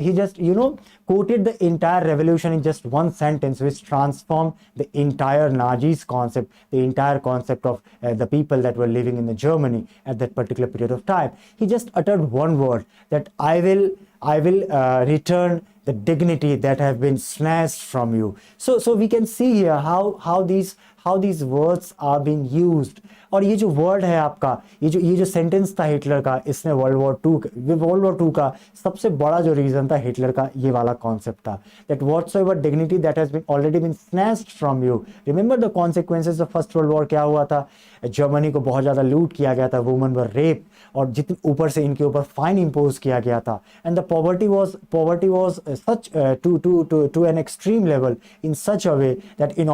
quoted the entire revolution in just one sentence, which transformed the entire Nazis concept, the entire concept of the people that were living in the Germany at that particular period of time. He just uttered one word, that I will return the dignity that have been snatched from you. So we can see here how these words are being used. और ये जो word है आपका, ये जो sentence था Hitler का, इसने वर्ल्ड वॉर टू का सबसे बड़ा जो रीजन था हिटलर का, ये वाला कॉन्सेप्ट था, that whatsoever dignity that has been already been snatched from you. Remember the consequences of first world war, क्या हुआ था? जर्मनी को बहुत ज्यादा लूट किया गया था, वुमेन वर रेप, और जितने ऊपर से इनके ऊपर फाइन इंपोज किया गया था, and the poverty was such to an extreme level, in such a way that in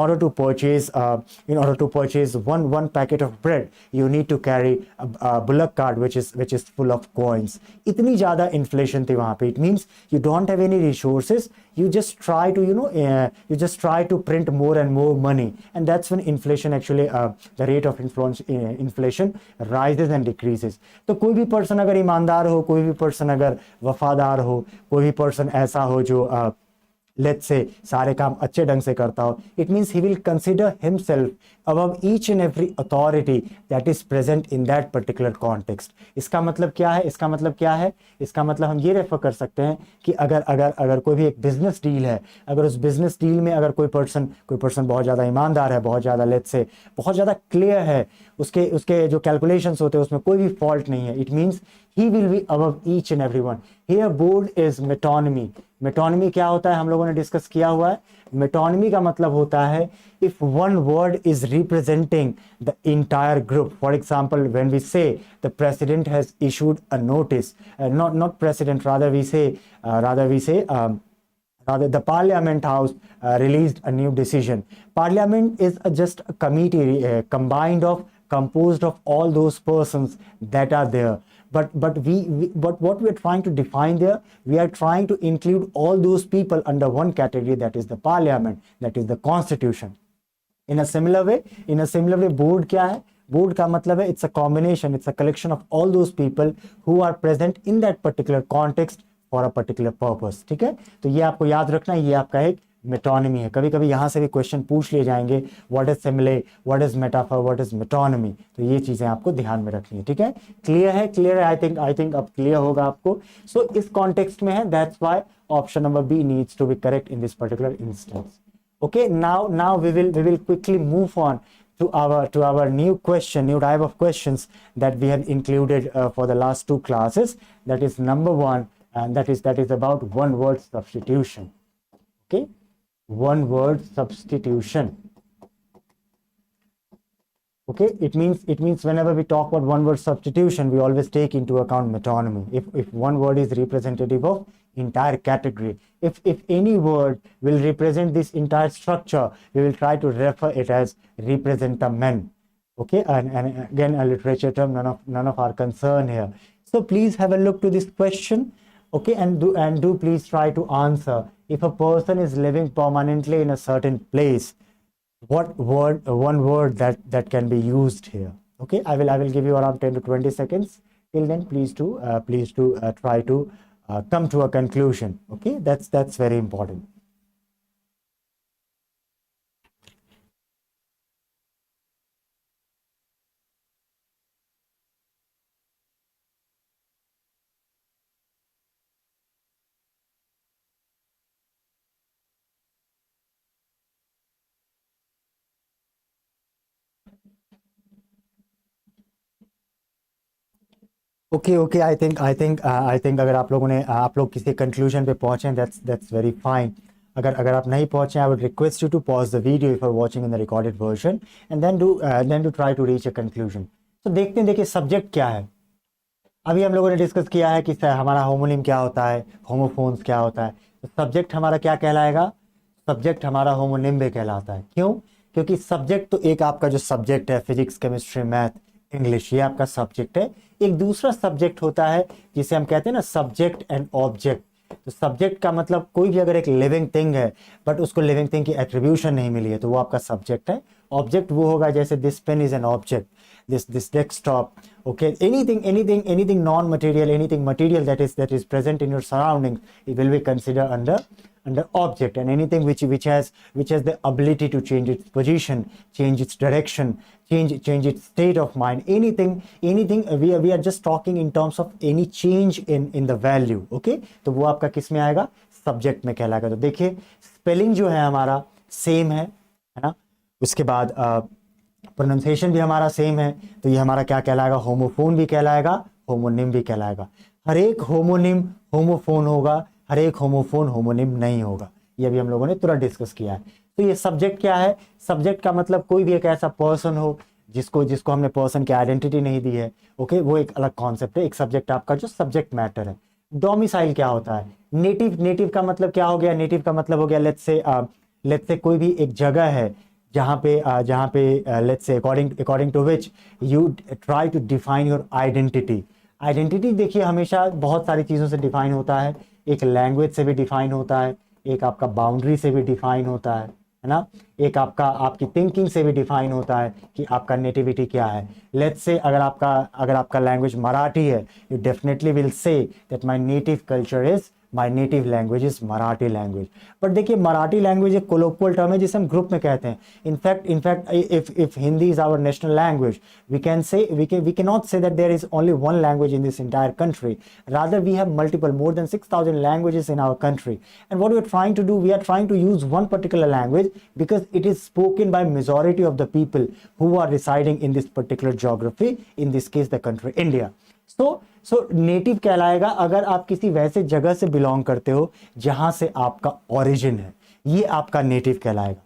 order to purchase one packet of bread, you need to carry a bullock cart which is full of coins. इतनी ज़्यादा inflation थी वहाँ पे। It means you don't have any resources, you just try to print more and more money, and that's when inflation actually the rate of inflation rises and decreases. तो कोई भी person अगर ईमानदार हो, कोई भी पर्सन अगर वफादार हो, कोई भी पर्सन ऐसा हो जो लेट्स से सारे काम अच्छे ढंग से करता हो, it means he will consider himself above each and every authority that is present in that particular context. इसका मतलब क्या है? इसका मतलब हम ये रेफर कर सकते हैं कि अगर कोई भी एक बिजनेस डील है, अगर उस बिजनेस डील में अगर कोई पर्सन बहुत ज़्यादा ईमानदार है, बहुत ज़्यादा लेट्स से बहुत ज़्यादा क्लियर है, उसके जो कैलकुलेशंस होते हैं उसमें कोई भी फॉल्ट नहीं है, it means he will be above each and everyone. Here board is metonymy. Metonymy क्या होता है, हम लोगों ने डिस्कस किया हुआ है. Metonymy का मतलब होता है if one word is representing the entire group. For example, when we say the president has issued a notice, not president, rather we say the parliament house released a new decision. Parliament is just a committee composed of all those persons that are there. But what we are trying to define there, we are trying to include all those people under one category, that is the parliament, that is the constitution. In a similar way, board क्या है? Board का मतलब है it's a combination, it's a collection of all those people who are present in that particular context for a particular purpose. ठीक है, तो ये आपको याद रखना, ये आपका एक मेटोनिमी है. कभी कभी यहाँ से भी क्वेश्चन पूछ लिए जाएंगे, what is सिमिले, what is metaphor, what is metonymy. तो ये चीजें आपको ध्यान में रखनी है. ठीक है, क्लियर है. आई थिंक अब क्लियर होगा आपको. सो इस कॉन्टेक्स्ट में है, that's why option number B needs to be correct in this particular instance. Okay, now we will quickly move on to our new type of questions that we have included for the last two classes. That is number one, and that is about one word substitution. Okay, one word substitution. Okay, it means whenever we talk about one word substitution, we always take into account metonymy. If one word is representative of entire category, if any word will represent this entire structure, we will try to refer it as representamen. Okay, and again a literature term, none of our concern here. So please have a look to this question. Okay, and do please try to answer. If a person is living permanently in a certain place, what word, one word that can be used here. Okay, I will give you around 10 to 20 seconds. Till then, please do try to come to a conclusion. Okay, that's very important. Okay, I think अगर आप लोग किसी conclusion पे पहुंचे, that's very fine. अगर आप नहीं पहुंचे, I would request you to pause the video if you're watching in the recorded version and then to try to reach a conclusion. तो देखिए सब्जेक्ट क्या है. अभी हम लोगों ने डिस्कस किया है कि हमारा होमोनिम क्या होता है, होमोफोन्स क्या होता है. तो सब्जेक्ट हमारा क्या कहलाएगा, सब्जेक्ट हमारा होमोनिम भी कहलाता है. क्यों? क्योंकि सब्जेक्ट तो एक आपका जो सब्जेक्ट है, फिजिक्स, केमिस्ट्री, मैथ, इंग्लिश, ये आपका सब्जेक्ट है. एक दूसरा सब्जेक्ट होता है जिसे हम कहते हैं ना सब्जेक्ट एंड ऑब्जेक्ट. तो सब्जेक्ट का मतलब कोई भी अगर एक लिविंग थिंग है बट उसको लिविंग थिंग की एट्रीब्यूशन नहीं मिली है तो वो आपका सब्जेक्ट है. ऑब्जेक्ट वो होगा जैसे this pen is an object, this desktop. Okay, anything non material, anything material that is present in your surroundings, it will be considered under object. And anything which has the ability to change its position, change its direction, change its state of mind, anything we are just talking in terms of any change in the value. Okay, तो वो आपका किस में आएगा, subject में कहलाएगा. तो देखिए स्पेलिंग जो है हमारा सेम है ना, उसके बाद प्रोनाउंसिएशन भी हमारा सेम है. तो ये हमारा क्या कहलाएगा, होमोफोन भी कहलाएगा, होमोनिम भी कहलाएगा. हर एक होमोनिम होमोफोन होगा, हर एक होमोफोन होमोनिम नहीं होगा. ये अभी हम लोगों ने तुरंत डिस्कस किया है. तो ये सब्जेक्ट क्या है, सब्जेक्ट का मतलब कोई भी एक ऐसा पर्सन हो जिसको हमने पर्सन की आइडेंटिटी नहीं दी है. ओके, वो एक अलग कॉन्सेप्ट है. एक सब्जेक्ट आपका जो सब्जेक्ट मैटर है. डोमिसाइल क्या होता है, नेटिव का मतलब क्या हो गया, नेटिव का मतलब हो गया लेट्स से कोई भी एक जगह है जहाँ पे let's say according to which you try to define your identity. Identity देखिए हमेशा बहुत सारी चीज़ों से डिफाइन होता है. एक लैंग्वेज से भी डिफाइन होता है, एक आपका बाउंड्री से भी डिफाइन होता है ना, एक आपकी थिंकिंग से भी डिफाइन होता है कि आपका नेटिविटी क्या है. लेट्स से अगर आपका लैंग्वेज मराठी है, you definitely will say that my native culture is, my native language is Marathi language. But देखिए मराठी लैंग्वेज एक कोलोक्वल टर्म है जिसे हम ग्रुप में कहते हैं. In fact if Hindi is our national language, we can not say that there is only one language in this entire country. Rather we have multiple, more than 6,000 languages in our country. And what we are trying to do, we are trying to use one particular language because it is spoken by majority of the people who are residing in this particular geography, in this case the country India. So native कहलाएगा अगर आप किसी वैसे जगह से belong करते हो जहां से आपका ओरिजिन है, ये आपका नेटिव कहलाएगा.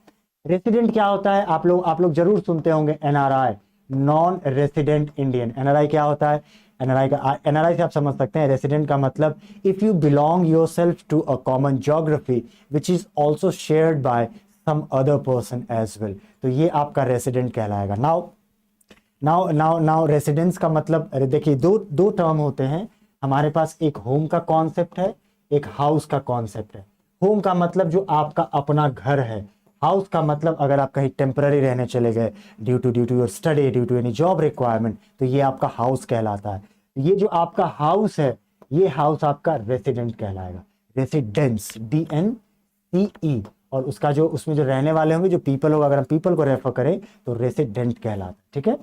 रेसिडेंट क्या होता है? आप लोग जरूर सुनते होंगे NRI, non resident Indian. NRI क्या होता है? एनआरआई से आप समझ सकते हैं रेसिडेंट का मतलब if you belong yourself to a common geography which is also shared by some other person as well. तो ये आपका रेसिडेंट कहलाएगा. नाउ रेसिडेंस का मतलब, अरे देखिए दो टर्म होते हैं हमारे पास. एक होम का कॉन्सेप्ट है, एक हाउस का कॉन्सेप्ट है. होम का मतलब जो आपका अपना घर है. हाउस का मतलब अगर आप कहीं टेम्पररी रहने चले गए due to your study, due to any job requirement, तो ये आपका हाउस कहलाता है. ये जो आपका हाउस है, ये हाउस आपका रेसिडेंट कहलाएगा. रेसिडेंस, DNCE, और उसका जो उसमें जो रहने वाले होंगे, जो पीपल होगा, अगर हम पीपल को रेफर करें तो रेसिडेंट कहलाता है. ठीक है.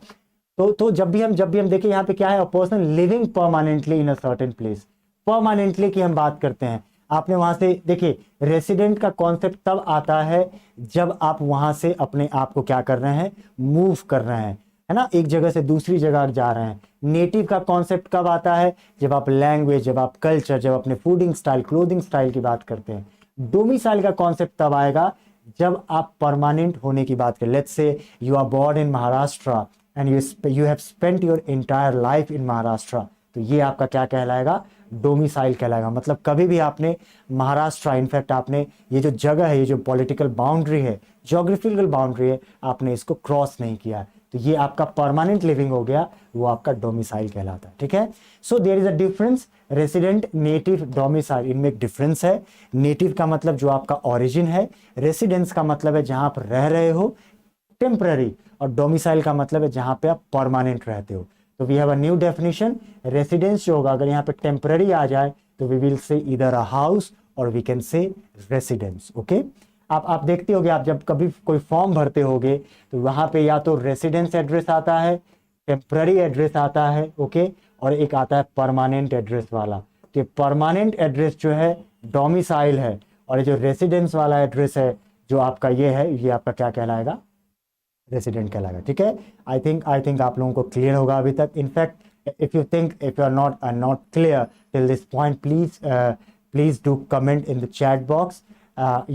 तो जब भी हम देखें यहाँ पे क्या है, person living permanently in a certain place. Permanently की हम बात करते हैं. आपने वहां से देखिए, रेसिडेंट का कॉन्सेप्ट तब आता है जब आप वहां से अपने आप को क्या कर रहे हैं, मूव कर रहे हैं, है ना, एक जगह से दूसरी जगह जा रहे हैं. नेटिव का कॉन्सेप्ट कब आता है? जब आप लैंग्वेज, जब आप कल्चर, जब अपने फूडिंग स्टाइल, क्लोथिंग स्टाइल की बात करते हैं. डोमिसाइल का कॉन्सेप्ट तब आएगा जब आप परमानेंट होने की बात करें. Let's say you are born in Maharashtra and you have spent your entire life in Maharashtra, तो ये आपका क्या कहलाएगा? डोमिसाइल कहलाएगा. मतलब कभी भी आपने महाराष्ट्र, इनफैक्ट आपने ये जो जगह है, ये जो पॉलिटिकल बाउंड्री है, ज्योग्राफिकल बाउंड्री है, आपने इसको क्रॉस नहीं किया, तो ये आपका परमानेंट लिविंग हो गया, वो आपका डोमिसाइल कहलाता है. ठीक है. So there is a difference. Resident, native, domicile, इनमें एक डिफरेंस है. नेटिव का मतलब जो आपका ओरिजिन है, रेसिडेंस का मतलब है जहां आप रह रहे हो टेम्पररी, और डोमिसाइल का मतलब है जहां पे आप परमानेंट रहते हो. तो we have a new definition. Residence जो होगा, अगर यहाँ पे टेम्पररी आ जाए तो वी विल से इधर अ हाउस और we can say residence. Okay. आप देखते होगे, आप जब कभी कोई फॉर्म भरते होगे तो वहां पे या तो रेसिडेंस एड्रेस आता है, टेम्पररी एड्रेस आता है, ओके, और एक आता है परमानेंट एड्रेस वाला. तो परमानेंट एड्रेस जो है डोमिसाइल है, और ये जो रेसिडेंस वाला एड्रेस है जो आपका ये है, ये आपका क्या कहलाएगा? रेसिडेंट कहलाएगा. ठीक है. आई थिंक आप लोगों को क्लियर होगा अभी तक. In fact if you are not clear till this point, please do comment in the chat box.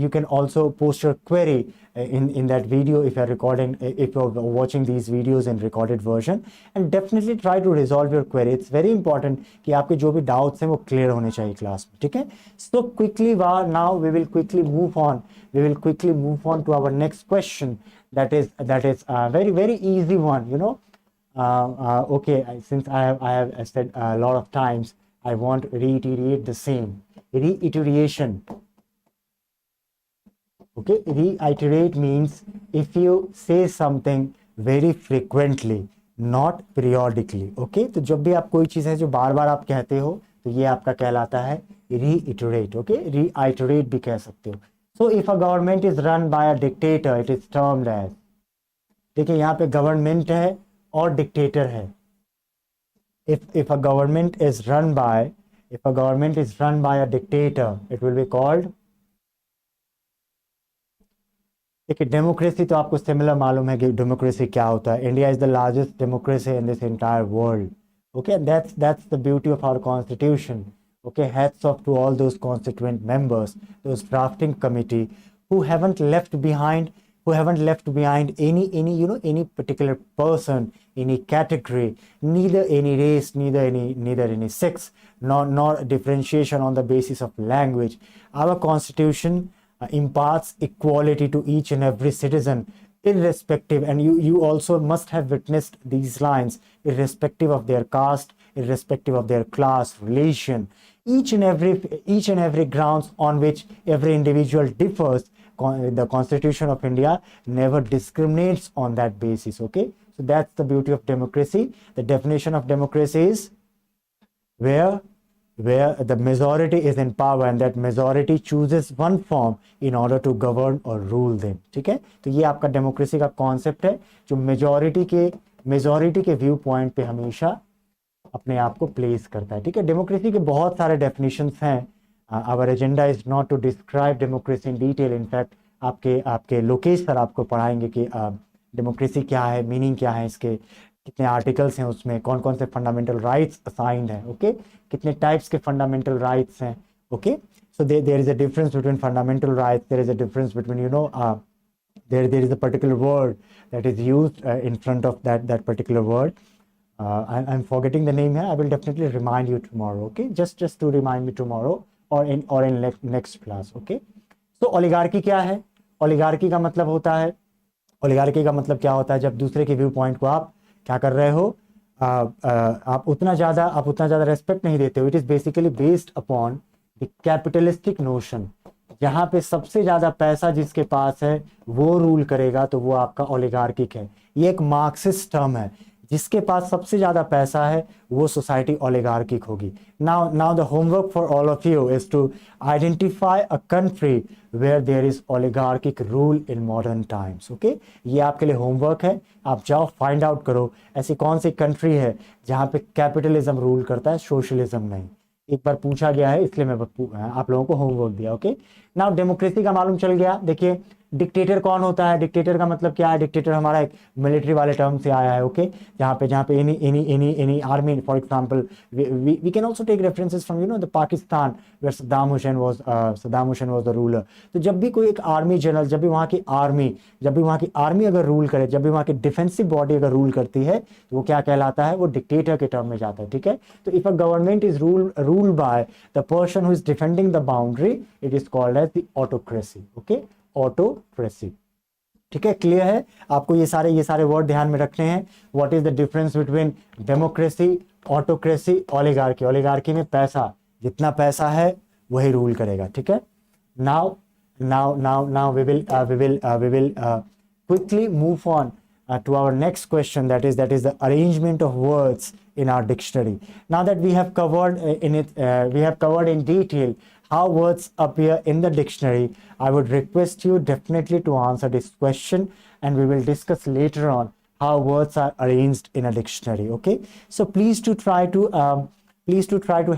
You can also post your query in that video if you're watching these videos in recorded version, and definitely try to resolve your query. It's very important कि आपके जो भी doubts हैं वो clear होने चाहिए class में. ठीक है. So quickly now we will quickly move on. We will quickly move on to our next question. That is a very easy one. You know. Okay. Since I have said a lot of times, I want to reiterate the same. Reiteration. Okay, reiterate means if you say something very frequently, not periodically. Okay, तो जब भी आप कोई चीज़ है जो बार बार आप कहते हो तो ये आपका कहलाता है reiterate. Okay, reiterate भी कह सकते हो. So if a government is run by a dictator, it is termed as. देखिए यहाँ पे गवर्नमेंट है और डिक्टेटर है. If a government is run by a dictator, it will be called. देखिए डेमोक्रेसी तो आपको सिमिलर मालूम है कि डेमोक्रेसी क्या होता है. India is the largest democracy in this entire world. Okay, that's the beauty of our constitution. Okay, hats off to all those constituent members, those drafting committee who haven't left behind any particular person, any category, neither any race, neither any sex, nor differentiation on the basis of language. Our constitution imparts equality to each and every citizen, irrespective, and you also must have witnessed these lines, irrespective of their caste, irrespective of their class, relation, each and every grounds on which every individual differs. The Constitution of India never discriminates on that basis. Okay, so that's the beauty of democracy. The definition of democracy is where the majority is in power and that majority chooses one form in order to govern or rule them. ठीक है, तो ये आपका democracy का concept है जो majority के view point पे हमेशा अपने आप को प्लेस करता है. ठीक है, डेमोक्रेसी के बहुत सारे डेफिनेशंस हैं. Our agenda is not to describe democracy in detail. In fact, आपके आपके लोकेश सर आपको पढ़ाएंगे कि डेमोक्रेसी क्या है, मीनिंग क्या है इसके, कितने आर्टिकल्स हैं उसमें, कौन कौन से फंडामेंटल राइट्स असाइंड हैं, ओके, कितने टाइप्स के फंडामेंटल राइट्स हैं, okay. So there is a difference between fundamental rights. There is a difference between, there is a particular word that is used in front of that particular word. I'm forgetting the name here. I will definitely remind you tomorrow. Okay, just to remind me tomorrow or in next class. Okay. So oligarchy क्या है? Oligarchy का मतलब होता है, oligarchy का मतलब क्या होता है, जब दूसरे के व्यू पॉइंट को आप क्या कर रहे हो, आप उतना ज़्यादा रेस्पेक्ट नहीं देते हो. It is basically based upon the capitalistic notion. जहाँ पे सबसे ज़्यादा पैसा जिसके पास है वो रूल करेगा, तो वो आपका ओलिगार्किक है. ये एक मार्क्सिस्ट टर्म है. जिसके पास सबसे ज़्यादा पैसा है वो सोसाइटी ओलिगार्किक होगी. Now the homework for all of you is to identify a country where there is oligarchic rule in modern times. Okay, ये आपके लिए होमवर्क है. आप जाओ फाइंड आउट करो ऐसी कौन सी कंट्री है जहाँ पे कैपिटलिज्म रूल करता है, सोशलिज्म नहीं. एक बार पूछा गया है इसलिए मैं आप लोगों को होमवर्क दिया. ओके, नाउ डेमोक्रेसी का मालूम चल गया. देखिए डिक्टेटर कौन होता है, डिक्टेटर का मतलब क्या है, डिक्टेटर हमारा एक मिलिट्री वाले टर्म से आया है. ओके, जहाँ पे any army, for example we can also take references from the Pakistan where Saddam Hussein was the ruler. तो जब भी कोई एक आर्मी जनरल, जब भी वहाँ की आर्मी अगर रूल करे, जब भी वहाँ की डिफेंसिव बॉडी अगर रूल करती है, तो वो क्या कहलाता है, वो डिक्टेटर के टर्म में जाता है. ठीक है, तो if a government is ruled by the person who is defending the boundary, it is called as the autocracy. Okay, autocracy. ठीक है, क्लियर है आपको? ये सारे वर्ड ध्यान में रखने हैं. What is the difference between democracy, autocracy, oligarchy. Oligarchy में पैसा, जितना पैसा है वही रूल करेगा. ठीक है, now we will quickly move on to our next question, that is the arrangement of words in our dictionary. Now that we have covered in detail how words appear in the dictionary, I would request you definitely to answer this question, and we will discuss later on how words are arranged in a dictionary. Okay, so please to try to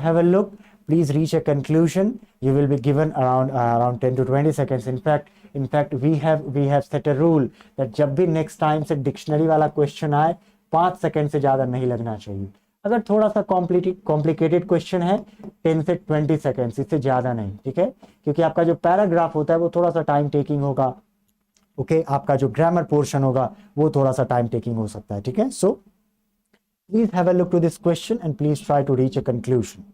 have a look. Please reach a conclusion. You will be given around 10 to 20 seconds. In fact we have set a rule that जब भी next time से dictionary वाला question आए, 5 second से ज़्यादा नहीं लगना चाहिए. अगर थोड़ा सा कॉम्प्लिकेटेड क्वेश्चन है, 10 से 20 सेकंड्स, इससे ज़्यादा नहीं. ठीक है, क्योंकि आपका जो पैराग्राफ होता है वो थोड़ा सा टाइम टेकिंग होगा. ओके, आपका जो ग्रामर पोर्शन होगा वो थोड़ा सा टाइम टेकिंग हो सकता है. ठीक है, so please have a look to this question and please try to reach a conclusion.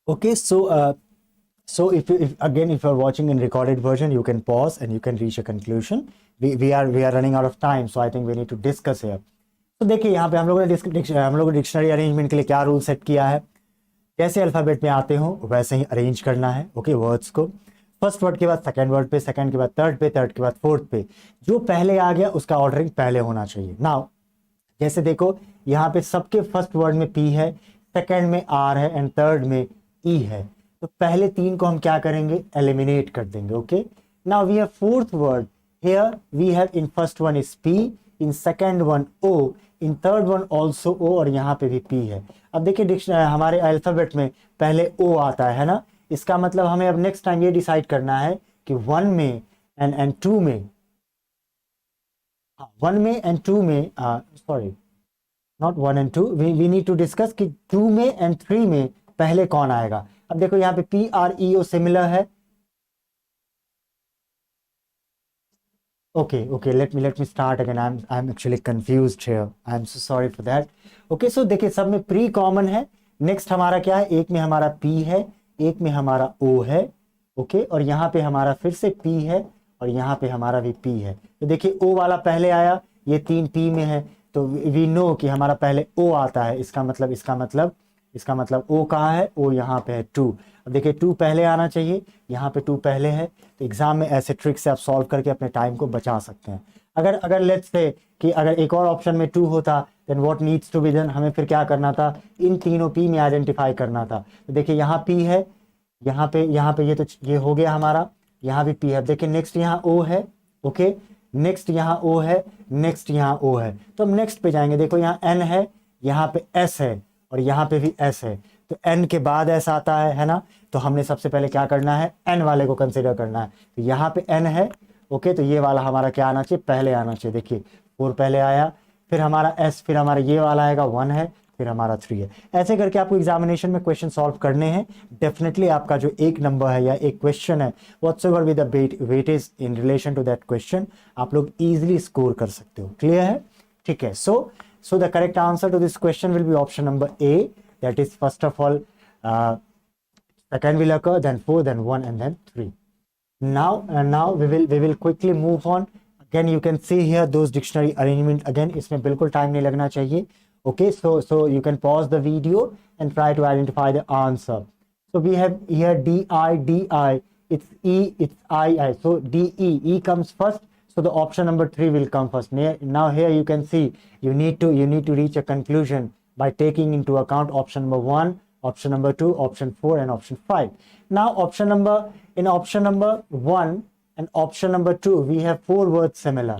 Okay, so if you're watching in recorded version, you can pause and you can reach a conclusion. We are running out of time, so I think we need to discuss here. तो देखिए यहाँ पे हम लोगों ने dictionary arrangement के लिए क्या रूल सेट किया है. जैसे अल्फाबेट में आते हो वैसे ही अरेंज करना है. ओके, वर्ड्स को फर्स्ट वर्ड के बाद सेकंड वर्ड पे, सेकंड के बाद थर्ड पे, थर्ड के बाद फोर्थ पे. जो पहले आ गया उसका ऑर्डरिंग पहले होना चाहिए. नाउ जैसे देखो यहाँ पे सबके फर्स्ट वर्ड में पी है, सेकंड में आर है एंड थर्ड में ई है. तो पहले तीन को हम क्या करेंगे, एलिमिनेट कर देंगे. Okay, now we have fourth word here. We have in first one is P, in second one O, in third one also O, और यहाँ पे भी पी है. अब देखिए हमारे अल्फाबेट में पहले ओ आता है ना, इसका मतलब हमें अब नेक्स्ट टाइम ये डिसाइड करना है कि वन में एंड टू में, sorry not one and two, we need to discuss कि टू में एंड थ्री में पहले कौन आएगा. अब देखो यहाँ पे P R E O similar है. Okay, let me start again. I'm actually confused here. I'm so sorry for that. Okay, so देखिए सब में प्री कॉमन है. नेक्स्ट हमारा क्या है, एक में हमारा पी है, एक में हमारा ओ है. ओके, और यहाँ पे हमारा फिर से पी है और यहाँ पे हमारा भी पी है. तो देखिए ओ वाला पहले आया, ये तीन पी में है, तो वी नो कि हमारा पहले ओ आता है. इसका मतलब ओ कहाँ है, ओ यहाँ पे है टू. अब देखिए टू पहले आना चाहिए, यहाँ पे टू पहले है. तो एग्जाम में ऐसे ट्रिक से आप सॉल्व करके अपने टाइम को बचा सकते हैं. अगर लेट्स से कि अगर एक और ऑप्शन में टू होता, then what needs to be done, हमें फिर क्या करना था, इन तीनों पी में आइडेंटिफाई करना था. तो देखिए यहाँ पी है, यहाँ पे ये हो गया हमारा, यहाँ भी पी है. देखिए नेक्स्ट यहाँ ओ है. ओके, नेक्स्ट यहाँ ओ है, नेक्स्ट यहाँ ओ है, तो हम नेक्स्ट पे जाएंगे। देखो यहाँ एन है, यहाँ पे एस है और यहाँ पे भी एस है, तो एन के बाद एस आता है ना, तो हमने सबसे पहले क्या करना है, एन वाले को कंसिडर करना है। तो यहाँ पे एन है, ओके, तो ये वाला हमारा क्या आना चाहिए, पहले आना चाहिए। देखिए 4 पहले आया, फिर हमारा एस, फिर हमारा ये वाला आएगा 1 है, फिर हमारा 3 है। ऐसे करके आपको एग्जामिनेशन में क्वेश्चन सॉल्व करने हैं। डेफिनेटली आपका जो एक नंबर है या एक क्वेश्चन है, whatsoever with the weightage in relation to that question, आप लोग इजीली स्कोर कर सकते हो। क्लियर है? ठीक है। So the correct answer to this question will be option number A, that is first of all second will occur, then 4, then 1, and then 3. Now we will quickly move on. Again you can see here those dictionary arrangement. Again इसमें बिल्कुल time नहीं लगना चाहिए। Okay, so you can pause the video and try to identify the answer. So we have here di, it's e, it's I. So e comes first, so the option number 3 will come first. Now here you can see you need to reach a conclusion by taking into account option number 1, option number 2, option 4, and option 5. Now option number 1 and option number 2, we have 4 words similar.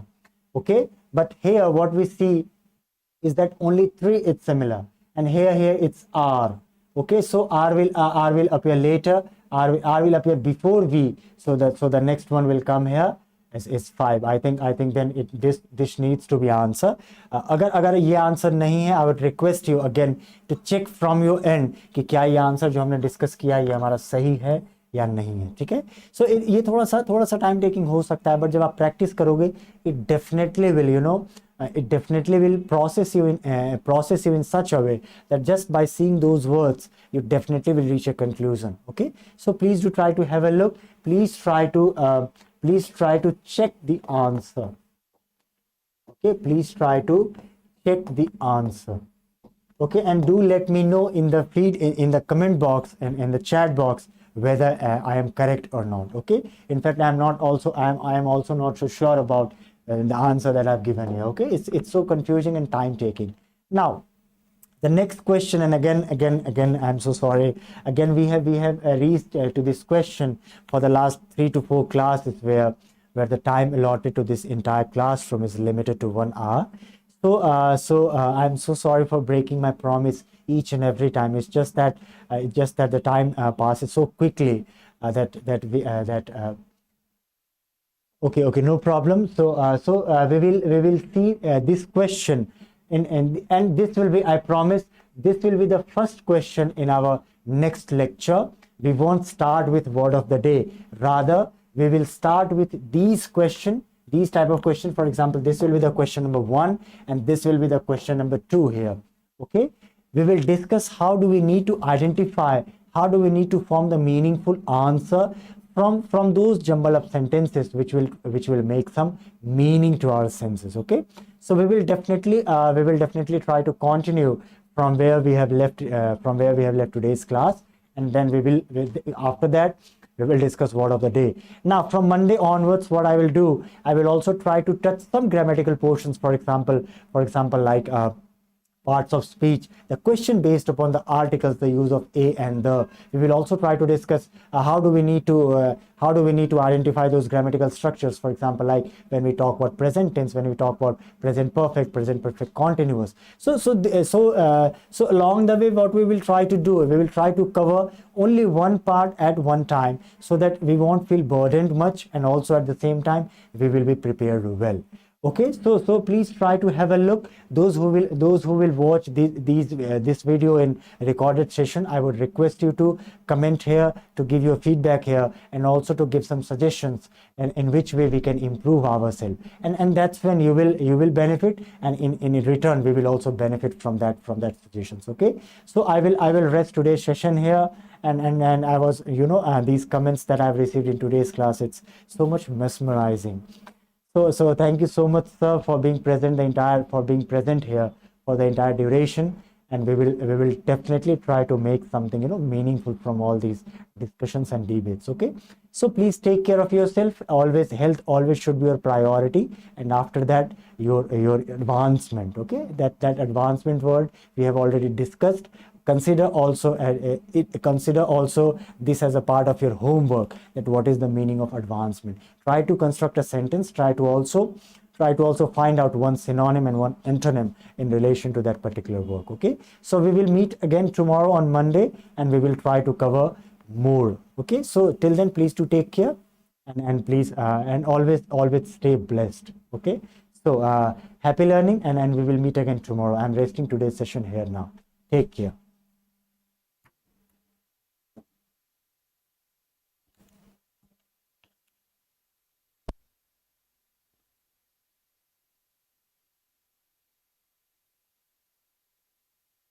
Okay, but here what we see is that only 3 is similar, and here it's R. Okay, so R will appear later, R will appear before V, so the next one will come here is 5. I think then this needs to be answer. अगर ये answer नहीं है, I would request you again to check from your end कि क्या ये answer जो हमने discuss किया ये हमारा सही है या नहीं है। ठीक है, सो ये थोड़ा सा टाइम टेकिंग हो सकता है, बट जब आप प्रैक्टिस करोगे it definitely will process you in such a way that just by seeing those words you definitely will reach a conclusion. Okay, so please do try to have a look. Please try to check the answer. Okay, please try to check the answer. Okay, and do let me know in the in the comment box and in the chat box whether I am correct or not. Okay, in fact I am also not so sure about the answer that I've given here. Okay, it's so confusing and time taking. Now the next question, and again I'm so sorry, again we have reached to this question for the last 3 to 4 classes where the time allotted to this entire classroom is limited to 1 hour. So I'm so sorry for breaking my promise each and every time. It's just that the time passes so quickly okay, no problem. So we will see this question, and this will be, I promise, this will be the first question in our next lecture. We won't start with word of the day, rather we will start with these type of questions. For example, this will be the question number 1 and this will be the question number 2 here. Okay, we will discuss how do we need to identify, how do we need to form the meaningful answer from those jumble up sentences which will make some meaning to our senses. Okay, so we will definitely try to continue from where we have left today's class, and then after that we will discuss word of the day. Now from Monday onwards, what I will do, I will also try to touch some grammatical portions, for example like parts of speech, the question based upon the articles, the use of a and the. We will also try to discuss how do we need to identify those grammatical structures, for example like when we talk about present tense, when we talk about present perfect continuous. So along the way, what we will try to do, we will try to cover only one part at one time, so that we won't feel burdened much, and also at the same time we will be prepared well. Okay, so please try to have a look. Those who will watch this video in recorded session, I would request you to comment here, to give your feedback here, and also to give some suggestions in which way we can improve ourselves, and that's when you will benefit, and in return we will also benefit from that suggestions. Okay, so I will rest today's session here, and I was these comments that I've received in today's class, it's so much mesmerizing. So thank you so much, sir, for being present here for the entire duration, and we will definitely try to make something meaningful from all these discussions and debates. Okay, so please take care of yourself. Always, health always should be your priority, and after that your advancement. Okay, that advancement word we have already discussed. consider also consider also this as a part of your homework, that what is the meaning of advancement. Try to construct a sentence, try to also find out one synonym and one antonym in relation to that particular work. Okay, so we will meet again tomorrow on Monday, and we will try to cover more. Okay, so till then, please do take care, and please and always stay blessed. Okay, so happy learning, and we will meet again tomorrow. I'm resting today's session here now. Take care.